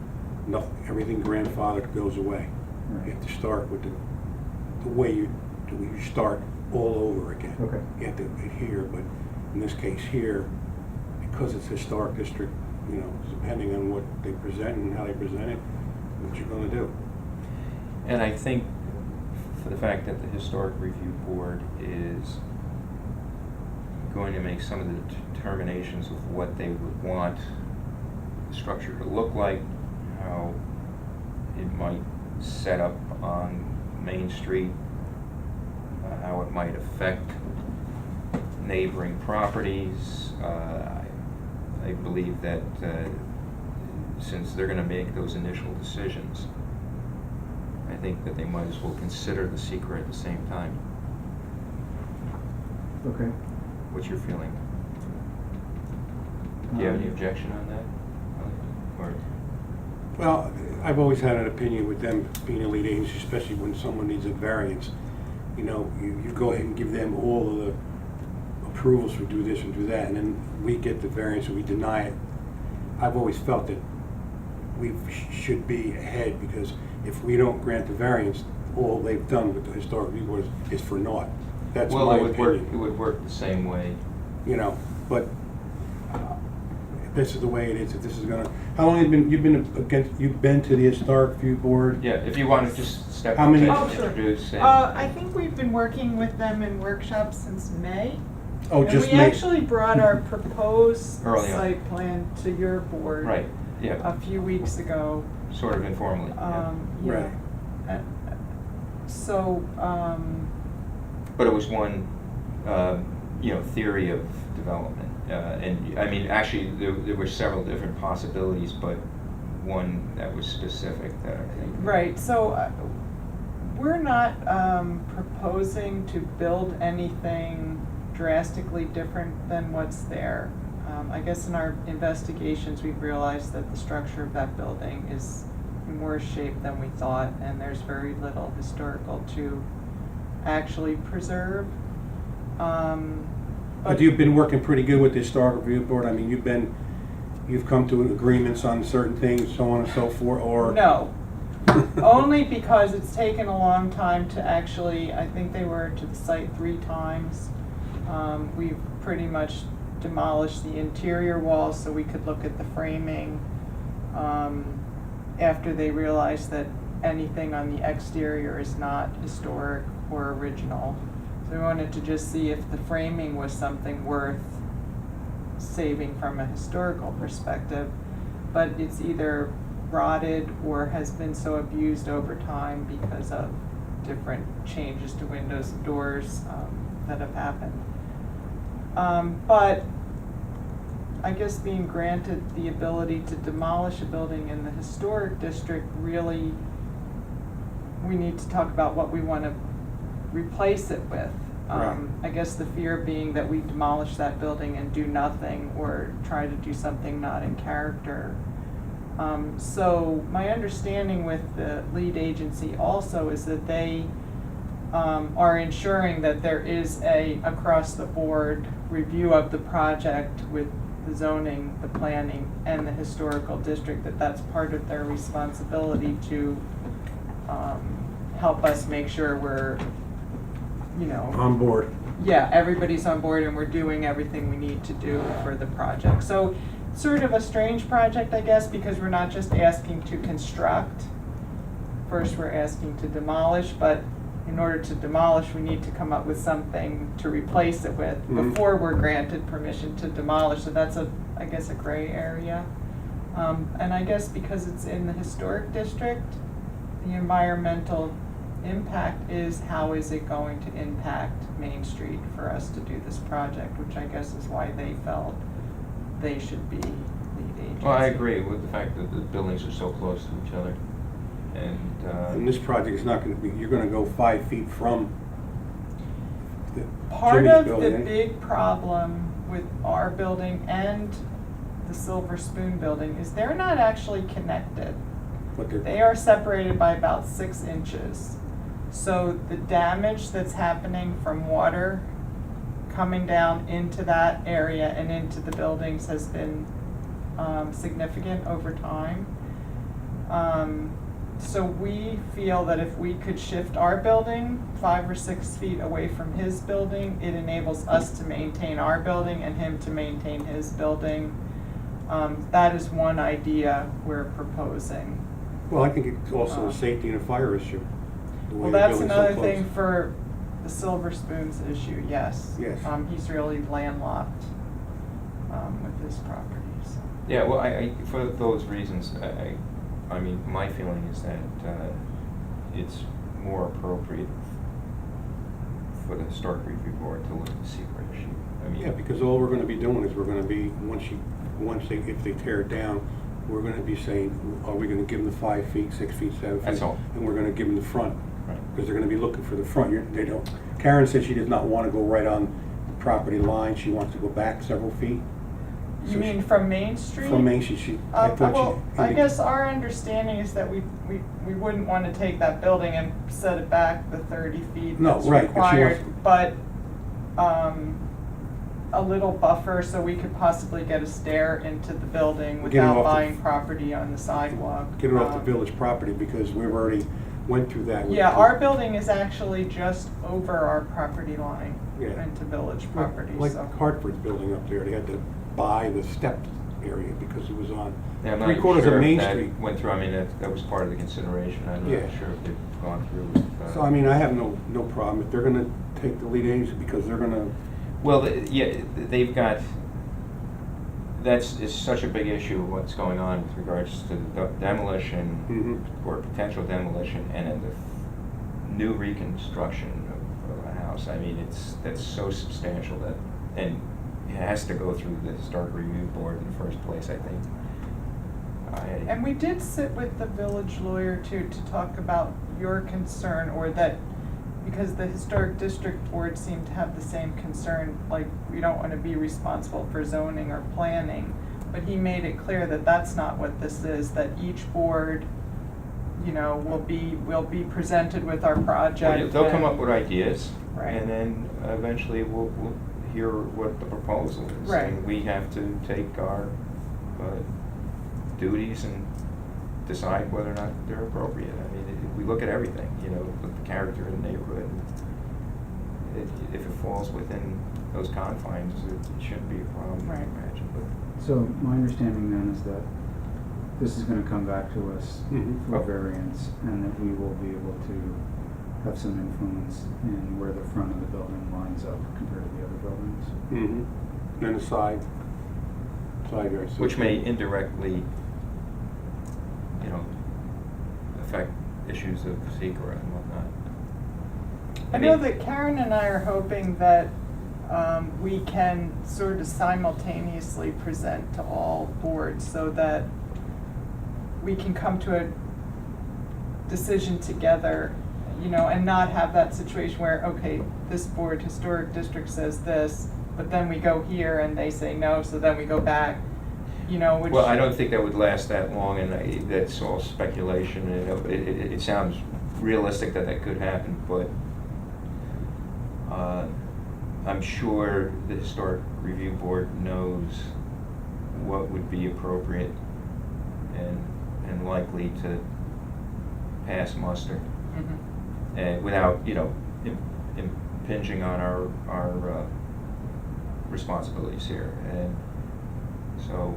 E: everything grandfathered goes away. You
D: Right.
E: have to start with the way you start all over again.
D: Okay.
E: You have to adhere, but in this case here, because it's historic district, depending on what they present and how they present it, what you're gonna do.
A: And I think for the fact that the Historic Review Board is going to make some of the determinations of what they would want the structure to look like, how it might set up on Main Street, how it might affect neighboring properties. I believe that since they're going to make those initial decisions, I think that they might as well consider the seeker at the same time.
D: Okay.
A: What's your feeling? Do you have any objection on that? Or,
E: Well, I've always had an opinion with them being a lead agency, especially when someone needs a variance. You go ahead and give them all of the approvals for do this and do that, and then we get the variance and we deny it. I've always felt that we should be ahead, because if we don't grant the variance, all they've done with the historic review board is for naught. That's
A: well,
E: my
A: it would work.
E: opinion.
A: It would work the same way.
E: But if this is the way it is, if this is gonna, how long have you've been to the historic review board?
A: Yeah. If you want to just step
E: How
A: up
E: many-
A: and
B: Oh, sure.
A: introduce. And,
B: I think we've been working with them in workshops since May.
E: Oh,
B: And
E: just
B: we
E: me.
B: actually brought our proposed
A: Early on.
B: site plan to your board
A: right. Yeah.
B: a few weeks ago.
A: Sort of informally. Yeah.
B: Yeah.
E: Right.
B: Uh, So,
A: But it was one, theory of development. And I mean, actually, there were several different possibilities, but one that was specific that I think.
B: right, so we're not proposing to build anything drastically different than what's there. I guess in our investigations, we've realized that the structure of that building is in worse shape than we thought, and there's very little historical to actually preserve.
E: But you've been working pretty good with the historic review board. I mean, you've come to agreements on certain things, so on and so forth, or?
B: No, only because it's taken a long time to actually, I think they were to the site 3 times. We've pretty much demolish the interior walls so we could look at the framing, after they realized that anything on the exterior is not historic or original. So we wanted to just see if the framing was something worth saving from a historical perspective, but it's either rotted or has been so abused over time because of different changes to windows and doors that have happened. But I guess being granted the ability to demolish a building in the historic district, really, we need to talk about what we want to replace it with.
E: Right.
B: I guess the fear being that we demolish that building and do nothing or try to do something not in character. So my understanding with the lead agency also is that they are ensuring that there is a across-the-board review of the project with the zoning, the planning, and the historical district, that's part of their responsibility to help us make sure we're,
E: On board.
B: yeah, everybody's on board and we're doing everything we need to do for the project. So sort of a strange project, I guess, because we're not just asking to construct. First, we're asking to demolish, but in order to demolish, we need to come up with something to replace it with
E: Mhm.
B: before we're granted permission to demolish. So that's I guess, a gray area. And I guess because it's in the historic district, the environmental impact is how is it going to impact Main Street for us to do this project, which I guess is why they felt they should be lead agency.
A: Well, I agree with the fact that the buildings are so close to each other.
E: And
A: And,
E: this project is not gonna be, you're gonna go 5 feet from the
B: Part
E: Jimmy's
B: of
E: building,
B: the
E: eh?
B: big problem with our building and the Silver Spoon building is they're not actually connected.
E: But they're-
B: They are separated by about 6 inches. So the damage that's happening from water coming down into that area and into the buildings has been significant over time. So we feel that if we could shift our building 5 or 6 feet away from his building, it enables us to maintain our building and him to maintain his building. That is one idea we're proposing.
E: Well, I think it's also a safety and a fire issue. the way
B: Well,
E: the
B: that's
E: building's so
B: another
E: close.
B: thing for the Silver Spoons issue, yes.
E: Yes.
B: He's really landlocked with his property, so.
A: yeah, well, for those reasons, I mean, my feeling is that it's more appropriate for the Historic Review Board to look at the secret issue. I mean,
E: Yeah, because all we're gonna be doing is we're gonna be, if they tear it down, we're gonna be saying, are we gonna give them the 5 feet, 6 feet, 7 feet?
A: That's all.
E: And we're gonna give them the front,
A: Right.
E: because they're gonna be looking for the front. They don't, Karen said she does not wanna go right on the property line, she wants to go back several feet.
B: You
E: So
B: mean
E: she-
B: from Main Street?
E: From Main Street, I thought
B: Well,
E: she.
B: I guess our understanding is that we wouldn't want to take that building and set it back the 30 feet
E: No,
B: that's
E: right, but she
B: required,
E: wants-
B: but a little buffer so we could possibly get a stair into the building
E: Get it off
B: without
E: the-
B: buying property on the sidewalk.
E: Get it off the
B: Um,
E: village property, because we've already went through that. with
B: Yeah,
E: the-
B: our building is actually just over our property line
E: Yeah.
B: into village
E: Like-
B: property,
E: Like
B: so.
E: Hartford's building up there, they had to buy the stepped area because it was on
A: yeah, I'm not
E: 3/4
A: sure
E: of
A: if
E: Main
A: that
E: Street.
A: went through, I mean, that was part of the consideration, I'm
E: Yeah.
A: not sure if they've gone through with.
E: So, I mean, I have no problem, if they're gonna take the lead agency, because they're gonna,
A: Well, yeah, they've got, is such a big issue, what's going on with regards to the demolition,
E: Mhm.
A: or potential demolition, and then the new reconstruction of a house. I mean, that's so substantial that, and it has to go through the Historic Review Board in the first place, I think.
B: And we did sit with the village lawyer too, to talk about your concern, or that, because the historic district board seemed to have the same concern, like, we don't wanna be responsible for zoning or planning. But he made it clear that that's not what this is, that each board, will be presented with our project.
A: They'll come
B: and-
A: up with ideas,
B: Right.
A: and then eventually we'll hear what the proposal is.
B: Right.
A: And we have to take our duties and decide whether or not they're appropriate. I mean, we look at everything, look at the character of the neighborhood. if it falls within those confines, it shouldn't be a problem, I
B: Right.
A: imagine, but.
D: So my understanding then is that this is gonna come back to us
E: Mhm.
D: for
A: Oh.
D: variance, and that we will be able to have some influence in where the front of the building lines up compared to the other buildings.
E: Mm-hmm. And the side yard.
A: Which may indirectly, you know, affect issues of secra and whatnot.
B: I know that Karen and I are hoping that we can sort of simultaneously present to all boards so that we can come to a decision together, you know, and not have that situation where, okay, this board, historic district says this, but then we go here and they say no, so then we go back, you know, which.
A: Well, I don't think that would last that long, and that's all speculation, and it sounds realistic that that could happen, but I'm sure the Historic Review Board knows what would be appropriate and likely to pass muster,
B: Mhm.
A: and without, you know, impinging on our responsibilities here. And so,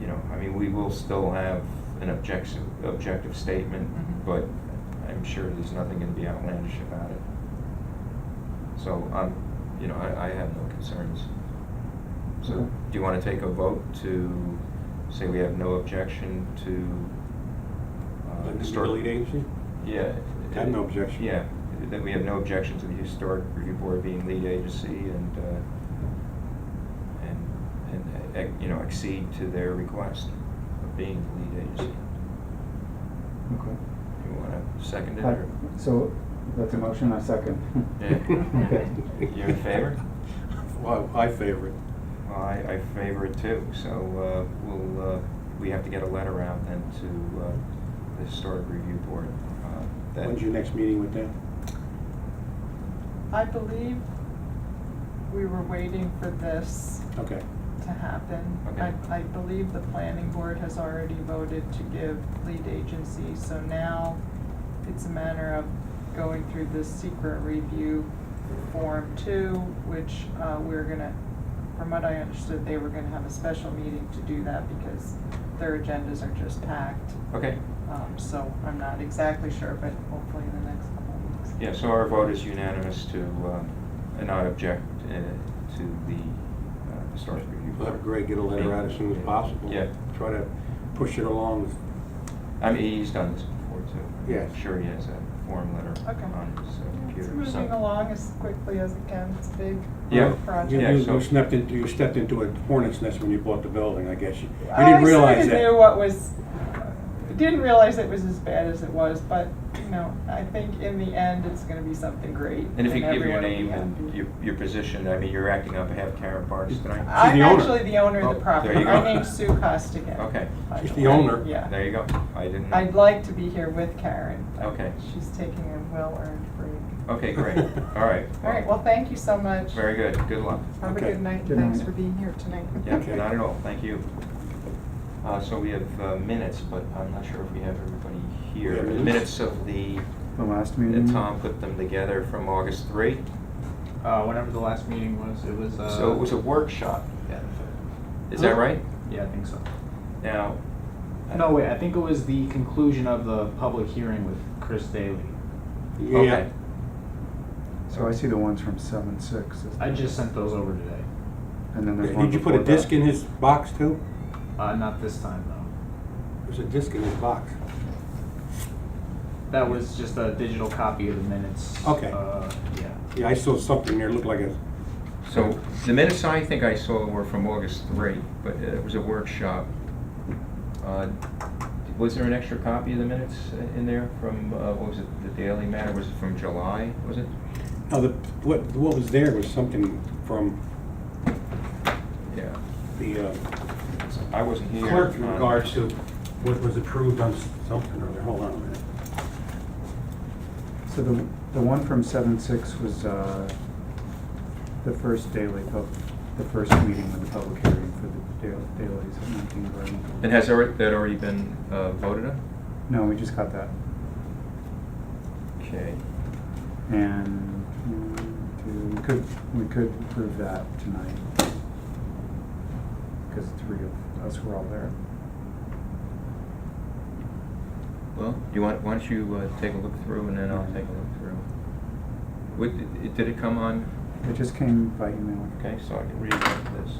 A: you know, I mean, we will still have an objective statement,
B: Mhm.
A: but I'm sure there's nothing gonna be outlandish about it. So, you know, I have no concerns. So,
D: Okay.
A: do you wanna take a vote to say we have no objection to,
E: The
A: historic?
E: lead agency?
A: Yeah.
E: I have no objection.
A: Yeah, that we have no objection to the Historic Review Board being lead agency and, you know, accede to their request of being the lead agency.
D: Okay.
A: You wanna second it,
D: I-
A: or?
D: So, that's a motion, I second.
A: Yeah.
D: Okay.
A: You in favor?
E: Well, I favor it.
A: Well, I favor it too, so, we have to get a letter out then to, the Historic Review Board. That-
E: When's your next meeting with them?
B: I believe we were waiting for this
E: Okay.
B: to happen.
A: Okay.
B: I believe the planning board has already voted to give lead agency, so now it's a matter of going through the secret review form 2, which we're gonna, from what I understood, they were gonna have a special meeting to do that because their agendas are just packed.
A: Okay,
B: So I'm not exactly sure, but hopefully in the next couple of weeks.
A: yeah, so our vote is unanimous to, not object, to the, Historic Review
E: Well,
A: Board.
E: that'd be great, get a letter out as soon as possible.
A: Yeah.
E: Try to push it along.
A: I mean, he's done this before too.
E: Yeah.
A: I'm sure he has a form letter
B: Okay.
A: on his
B: It's
A: computer. so-
B: moving along as quickly as it can. It's a big
A: Yeah.
B: project.
E: You,
A: Yeah,
E: you
A: so-
E: you stepped into a hornet's nest when you bought the building, I guess. You
B: I
E: didn't realize
B: sort of knew
E: that.
B: what was, didn't realize it was as bad as it was, but, you know, I think in the end, it's gonna be something great.
A: And if you could give your
B: everyone will be
A: name and
B: happy.
A: your position, I mean, you're acting on behalf of Karen Parks tonight?
B: I'm
E: the owner.
B: actually the owner of
A: Oh,
B: the property.
A: there you
B: My
A: go.
B: name's Sue Costigan.
A: Okay.
B: by
E: She's
B: the
E: the
B: way.
E: owner.
B: Yeah.
A: There you go. I didn't know.
B: I'd like to be here with Karen. but
A: Okay.
B: She's taking a well-earned break.
A: Okay, great. All right.
B: All right, well, thank you so much.
A: Very good. Good luck.
B: Have a
E: Okay.
B: good night.
D: Good
B: Thanks
D: night.
B: for being here tonight.
A: Yeah,
E: Okay.
A: not at all. Thank you. So we have minutes, but I'm not sure if we have everybody here.
E: We have
A: The
E: minutes?
A: minutes of the,
D: The last meeting?
A: Tom put them together from August 3.
F: Whenever the last meeting was, it was,
A: So it was a workshop.
F: yeah,
A: Is that right?
F: yeah, I think so.
A: Now.
F: No, wait, I think it was the conclusion of the public hearing with Chris Daly.
E: Yeah.
A: Okay.
D: So I see the ones from 7/6.
F: I just sent those over today.
D: And then there's one
E: Did you put a
D: before that.
E: disc in his box too?
F: Not this time, though.
E: There's a disc in his box.
F: That was just a digital copy of the minutes.
E: Okay.
F: Yeah.
E: Yeah, I saw something there, looked like a,
A: So the minutes I think I saw were from August 3, but it was a workshop. Was there an extra copy of the minutes in there from, what was it, the Daily Matter? Was it from July, was it?
E: no, what was there was something from
A: Yeah.
E: the
A: I wasn't here.
E: clerk in
A: on-
E: regards to what was approved on something or other. Hold on a minute.
D: So the one from 7/6 was the first daily, the first meeting with the public hearing for the dailies at 19 Vernon.
A: And has that already been voted on?
D: No, we just got that.
A: Okay.
D: And we could approve that tonight. Because 3 of us were all there.
A: Well, why don't you take a look through and then I'll take a look through. Did it come on?
D: It just came by email.
A: Okay, so I can read about this.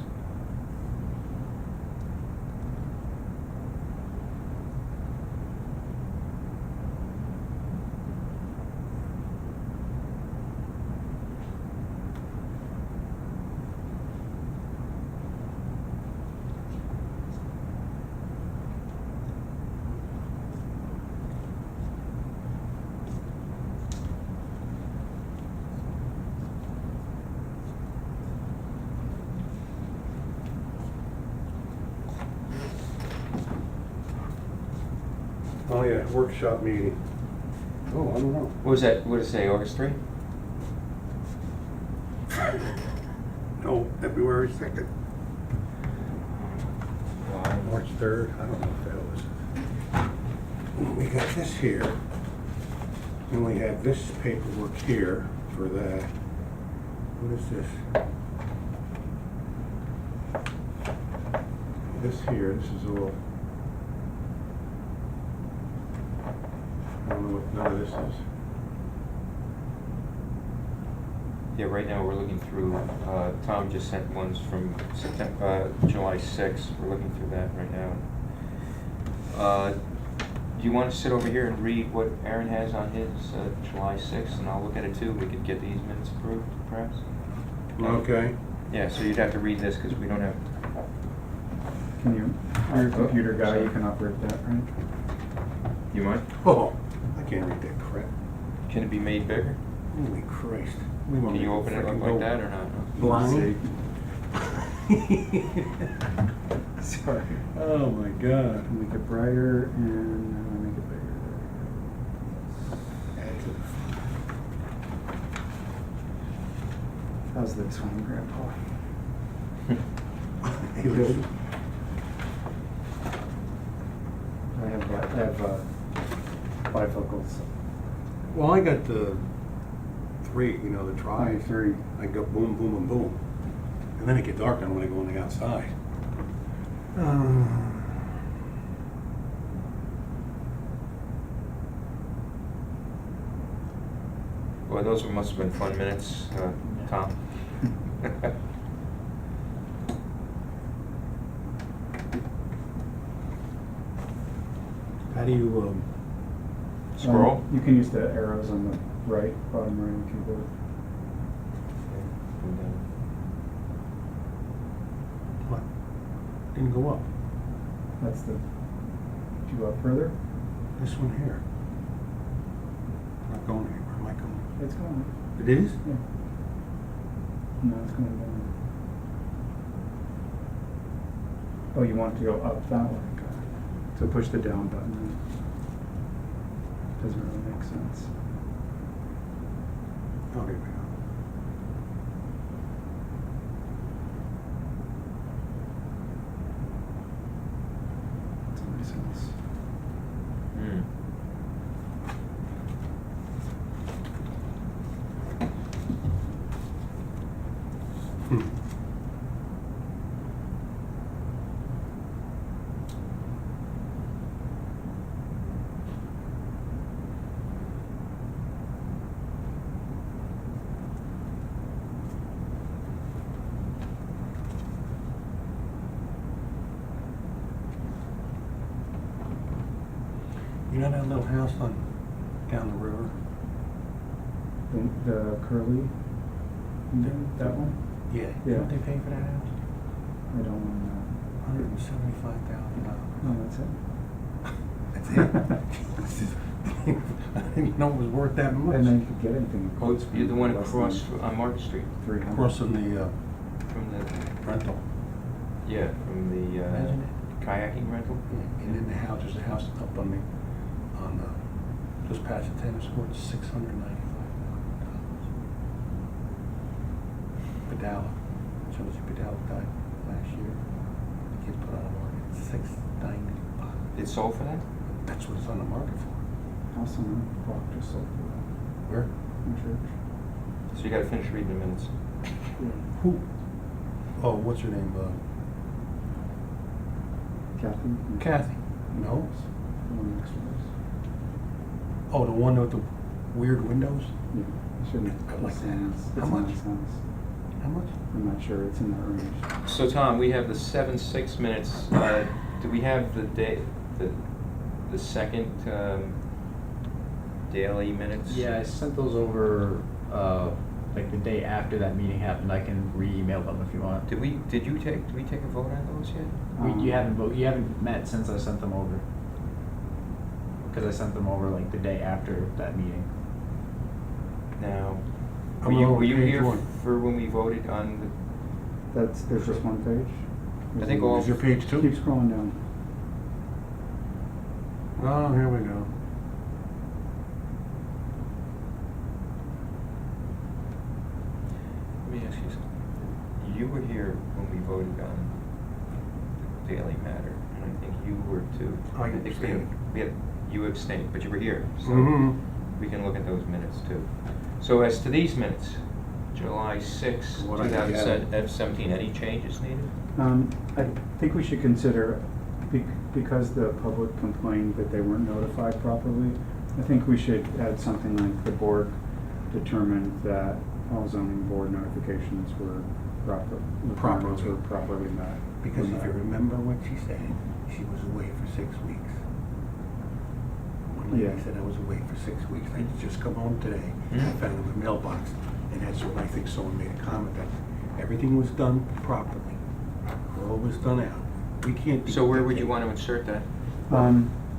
E: Oh, yeah, workshop meeting. Oh, I don't know.
A: What was that, what did it say, August 3?
E: No, February 2nd. March 3rd, I don't know if that was. We got this here. And we have this paperwork here for that. What is this? This here, this is all. I don't know what none of this is.
A: Yeah, right now we're looking through, Tom just sent ones from July 6th. We're looking through that right now. Do you want to sit over here and read what Aaron has on his July 6th, and I'll look at it too? We could get these minutes approved, perhaps?
E: Okay.
A: Yeah, so you'd have to read this because we don't have.
D: Can you, you're a computer guy, you can operate that, right?
A: You mind?
E: Oh, I can't read that crap.
A: Can it be made bigger?
E: Holy Christ.
A: Can you open it up like that or not?
E: Blind?
D: Sorry.
E: Oh my God.
D: Make it brighter and how do I make it bigger? There
E: Add to
D: we go. How's this one, Grandpa?
E: the.
D: Good. I have bifocals.
E: Well, I got the 3, you know, the drive.
D: 23.
E: I go boom, boom, and boom. And then it get dark when I go on the outside.
A: Well, those must have been fun minutes, Tom.
E: How do you,
A: Scroll?
D: You can use the arrows on the right, bottom right of the keyboard.
E: what? Didn't go up.
D: That's the, did you go up further?
E: This one here. Not going anywhere. Am I going?
D: It's going up.
E: It is?
D: Yeah. No, it's going down. Oh, you want to go up that way? Got it. So push the down button. Doesn't really make sense.
E: Oh, here we go.
D: Doesn't make sense.
A: Hmm.
E: You know that little house on down the river?
D: The curly, that one?
E: Yeah.
D: Yeah.
E: You know what they pay for that house?
D: I don't want
E: $175,000.
D: No, that's it.
E: That's it. I didn't know it was worth that much.
D: And then you could get anything.
A: Oh, you're the one
D: less
A: across
D: than
A: on Market Street
D: 300.
E: Crossing the
A: from the,
E: rental.
A: yeah, from the
E: Imagine
A: kayaking rental.
E: And in the house, there's a house up on the, just past the tennis court, $695,000. Padala, Josie Padala died last year. The kid put on the market $695.
A: It sold for that?
E: That's what it's on the market for.
D: House on the block just sold for that.
E: Where?
D: In church.
A: So you gotta finish reading the minutes.
E: Who? Oh, what's her name?
D: Kathy?
E: Kathy. No?
D: The one next to us.
E: Oh, the one with the weird windows?
D: Yeah, it shouldn't.
E: I like that.
D: It's
E: How much?
D: nice house.
E: How much?
D: I'm not sure, it's in that range.
A: So Tom, we have the 7/6 minutes. Do we have the day, the second daily minutes?
F: Yeah, I sent those over, like the day after that meeting happened. I can re-email them if you want.
A: Did we take a vote on those yet?
F: You haven't met since I sent them over. Because I sent them over like the day after that meeting.
A: Now,
E: I'm
A: were
E: on
A: you
E: page
A: here
E: one.
A: for when we voted on
D: There's just one page?
A: I think all-
E: Is there page two?
D: Keep scrolling down.
E: Oh, here we go.
A: Let me ask you something. You were here when we voted on the Daily Matter, and I think you were too.
E: I
A: think
E: abstained.
A: you abstained, but you were here, so
E: Mhm.
A: we can look at those minutes too. So as to these minutes, July 6,
E: What I can gather.
A: 2017, any changes needed?
D: I think we should consider, because the public complained that they weren't notified properly, I think we should add something like the board determined that all zoning board notifications were requirements were properly met.
E: Because if you remember what she said, she was away for 6 weeks. One lady
D: Yeah.
E: said I was away for 6 weeks. I just come home today, I
A: Mhm.
E: found it in the mailbox, and that's when I think someone made a comment that everything was done properly. All was done out. We can't be.
A: So where would you want to insert that?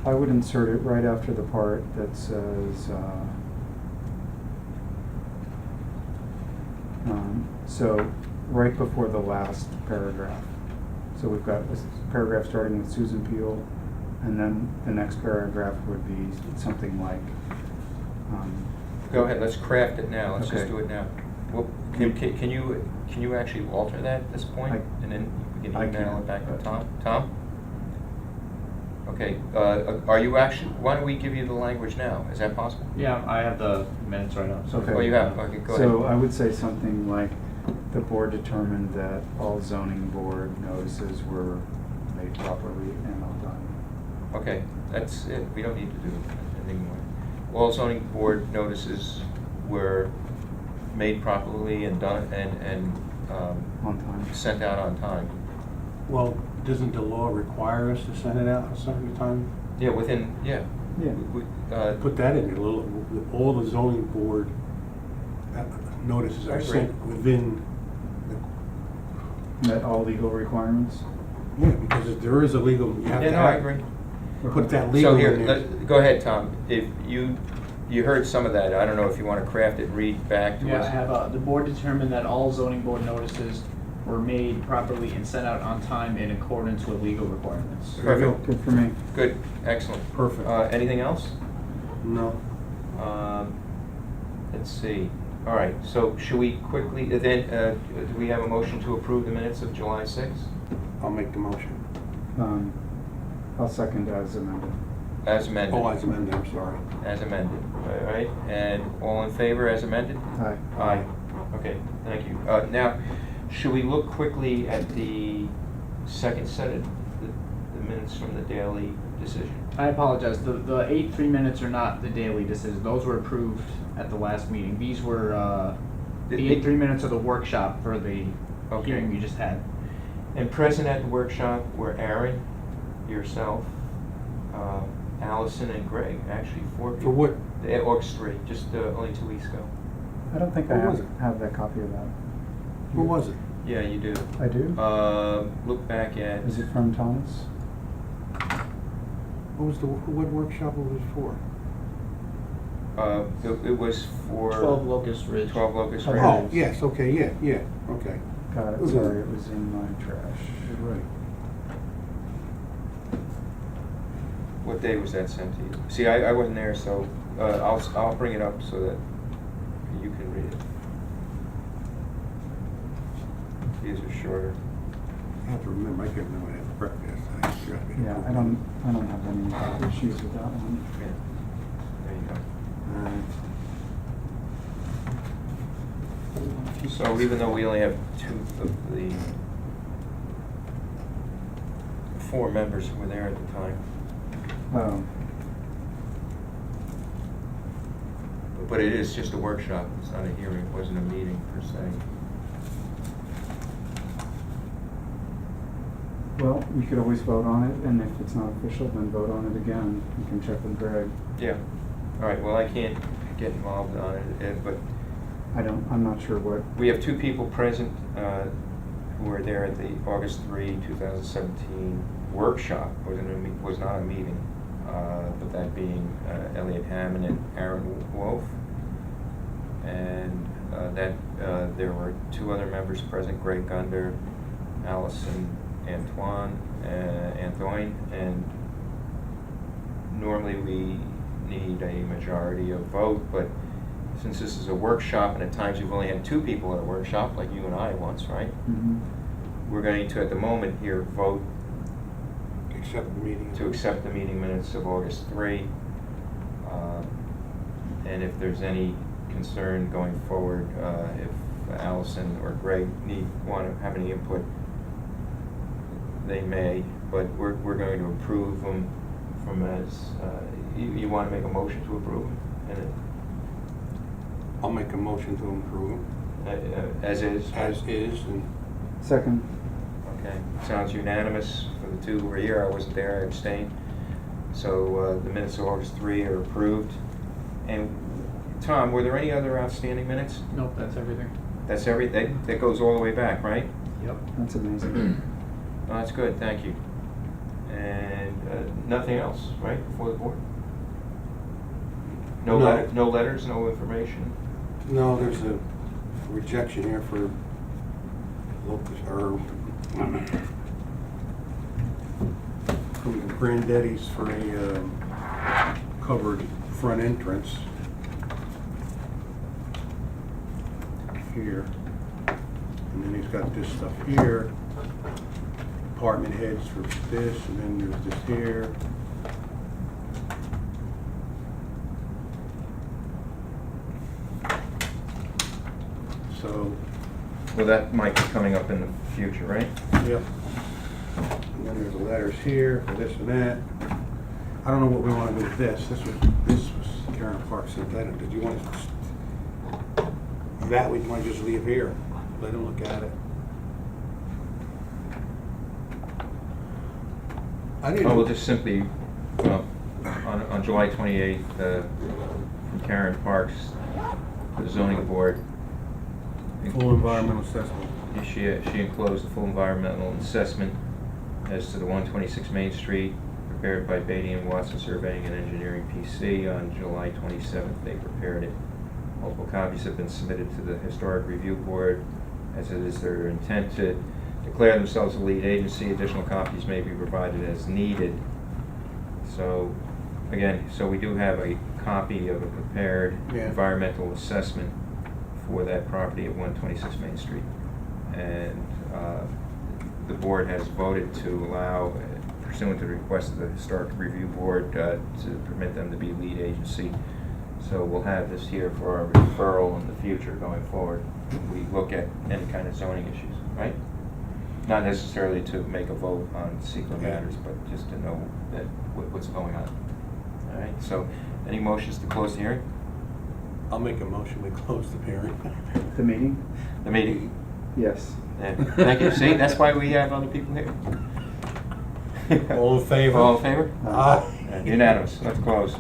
D: I would insert it right after the part that says, so right before the last paragraph. So we've got this paragraph starting with Susan Peel, and then the next paragraph would be something like,
A: Go ahead, let's craft it now, let's just
D: Okay.
A: do it now. Well, can you actually alter that at this point?
D: I-
A: And then we can
D: I
A: email
D: can.
A: it back to Tom? Tom? Okay, are you actually, why don't we give you the language now? Is that possible?
F: Yeah, I have the minutes right now. So
D: Okay.
A: Oh, you have, okay, go ahead.
D: So I would say something like, the board determined that all zoning board notices were made properly and all done.
A: Okay, that's it, we don't need to do anything more. All zoning board notices were made properly and done, and
D: On time.
A: sent out on time.
E: Well, doesn't the law require us to send it out a certain time?
A: Yeah, within, yeah.
D: Yeah.
E: Put that in there, all the zoning board notices
A: I
E: are
A: agree.
E: sent within the.
D: Met all legal requirements?
E: Yeah, because if there is a legal, you have
A: Yeah,
E: to
A: no, I
E: have-
A: agree.
E: Put that legal
A: So here,
E: in there.
A: go ahead, Tom. If you heard some of that, I don't know if you want to craft it, read back to
F: Yeah, I
A: us.
F: have, the board determined that all zoning board notices were made properly and sent out on time in accordance with legal requirements.
E: There you go.
A: Perfect.
D: Good for me.
A: Good, excellent.
E: Perfect.
A: Anything else?
E: No.
A: Let's see. All right, so should we quickly, then, do we have a motion to approve the minutes of July 6th?
E: I'll make the motion.
D: I'll second as amended.
A: As amended.
E: Oh, as amended, I'm sorry.
A: As amended, all right? And all in favor as amended?
D: Aye.
A: Aye. Okay, thank you. Now, should we look quickly at the second set of the minutes from the daily decision?
F: I apologize, the 8-3 minutes are not the daily decisions, those were approved at the last meeting. These were, the
A: The-
F: 8-3 minutes of the workshop for the
A: Okay.
F: hearing we just had.
A: And present at the workshop were Aaron, yourself, Allison, and Greg, actually 4 people.
E: For what?
A: The orchestra, just only 2 weeks ago.
D: I don't think I
E: Who was
D: have
E: it?
D: that copy of that.
E: Who was it?
A: Yeah, you do.
D: I do?
A: Look back at.
D: Is it from Thomas?
E: What workshop was it for?
A: It was for.
F: 12 Locust Ridge.
A: 12 Locust
D: Oh,
A: Ridge.
E: Oh, yes, okay, yeah, okay.
D: Got it,
E: Mhm.
D: sorry, it was in my trash.
E: You're right.
A: What day was that sent to you? See, I wasn't there, so I'll bring it up so that you can read it. These are shorter.
E: I have to remember, I can't remember what I had for breakfast.
D: Yeah, I don't have any issues with that one.
A: Yeah. There you go. So even though we only have 2 of the 4 members who were there at the time, but it is just a workshop, it's not a hearing, it wasn't a meeting per se.
D: Well, we could always vote on it, and if it's not official, then vote on it again. You can check with Greg.
A: Yeah, all right, well, I can't get involved on it, but
D: I'm not sure what,
A: we have 2 people present who were there at the August 3, 2017 workshop. Was not a meeting, but that being Elliot Hammond and Aaron Wolf. And there were 2 other members present, Greg Gunder, Allison Antoine, and normally we need a majority of vote, but since this is a workshop, and at times we've only had 2 people at a workshop, like you and I once, right? We're going to, at the moment here, vote
E: Accept the meeting.
A: to accept the meeting minutes of August 3. And if there's any concern going forward, if Allison or Greg want to have any input, they may, but we're going to approve them from as, you want to make a motion to approve them? And
E: I'll make a motion to approve
A: as is?
E: as is, and
D: second,
A: Okay, sounds unanimous for the 2 who were here. I wasn't there, I abstained. So the minutes of August 3 are approved. And Tom, were there any other outstanding minutes?
F: Nope, that's everything.
A: That's everything, that goes all the way back, right?
F: Yep.
D: that's amazing.
A: Oh, that's good, thank you. And nothing else, right, before the board? No
E: No.
A: no letters, no information?
E: no, there's a rejection here for locus, or from the Grandaddies for a covered front entrance here. And then he's got this stuff here, department heads for this, and then there's this here. So,
A: Well, that might be coming up in the future, right?
E: yep. And then there's the letters here for this and that. I don't know what we want to do with this. This was Karen Park sent that in. Did you want that we might just leave here? Let them look at it. I didn't.
A: Oh, we'll just simply, on July 28th, from Karen Parks, the zoning board.
E: Full environmental assessment.
A: She enclosed a full environmental assessment as to the 126 Main Street, prepared by Beatty and Watson Surveying and Engineering PC on July 27th. They prepared it. Multiple copies have been submitted to the Historic Review Board, as it is their intent to declare themselves a lead agency. Additional copies may be provided as needed. So, again, so we do have a copy of a prepared
E: Yeah.
A: environmental assessment for that property at 126 Main Street. And the board has voted to allow, pursuant to the request of the Historic Review Board, to permit them to be lead agency. So we'll have this here for our referral in the future going forward. When we look at any kind of zoning issues, right? Not necessarily to make a vote on secret matters, but just to know that what's going on. All right, so any motions to close the hearing?
E: I'll make a motion. We close the hearing.
D: The meeting?
A: The meeting?
D: Yes.
A: Yeah. Thank you. See, that's why we have other people here.
E: All in favor?
A: All in favor?
E: Aye.
A: Unanimous. Let's close.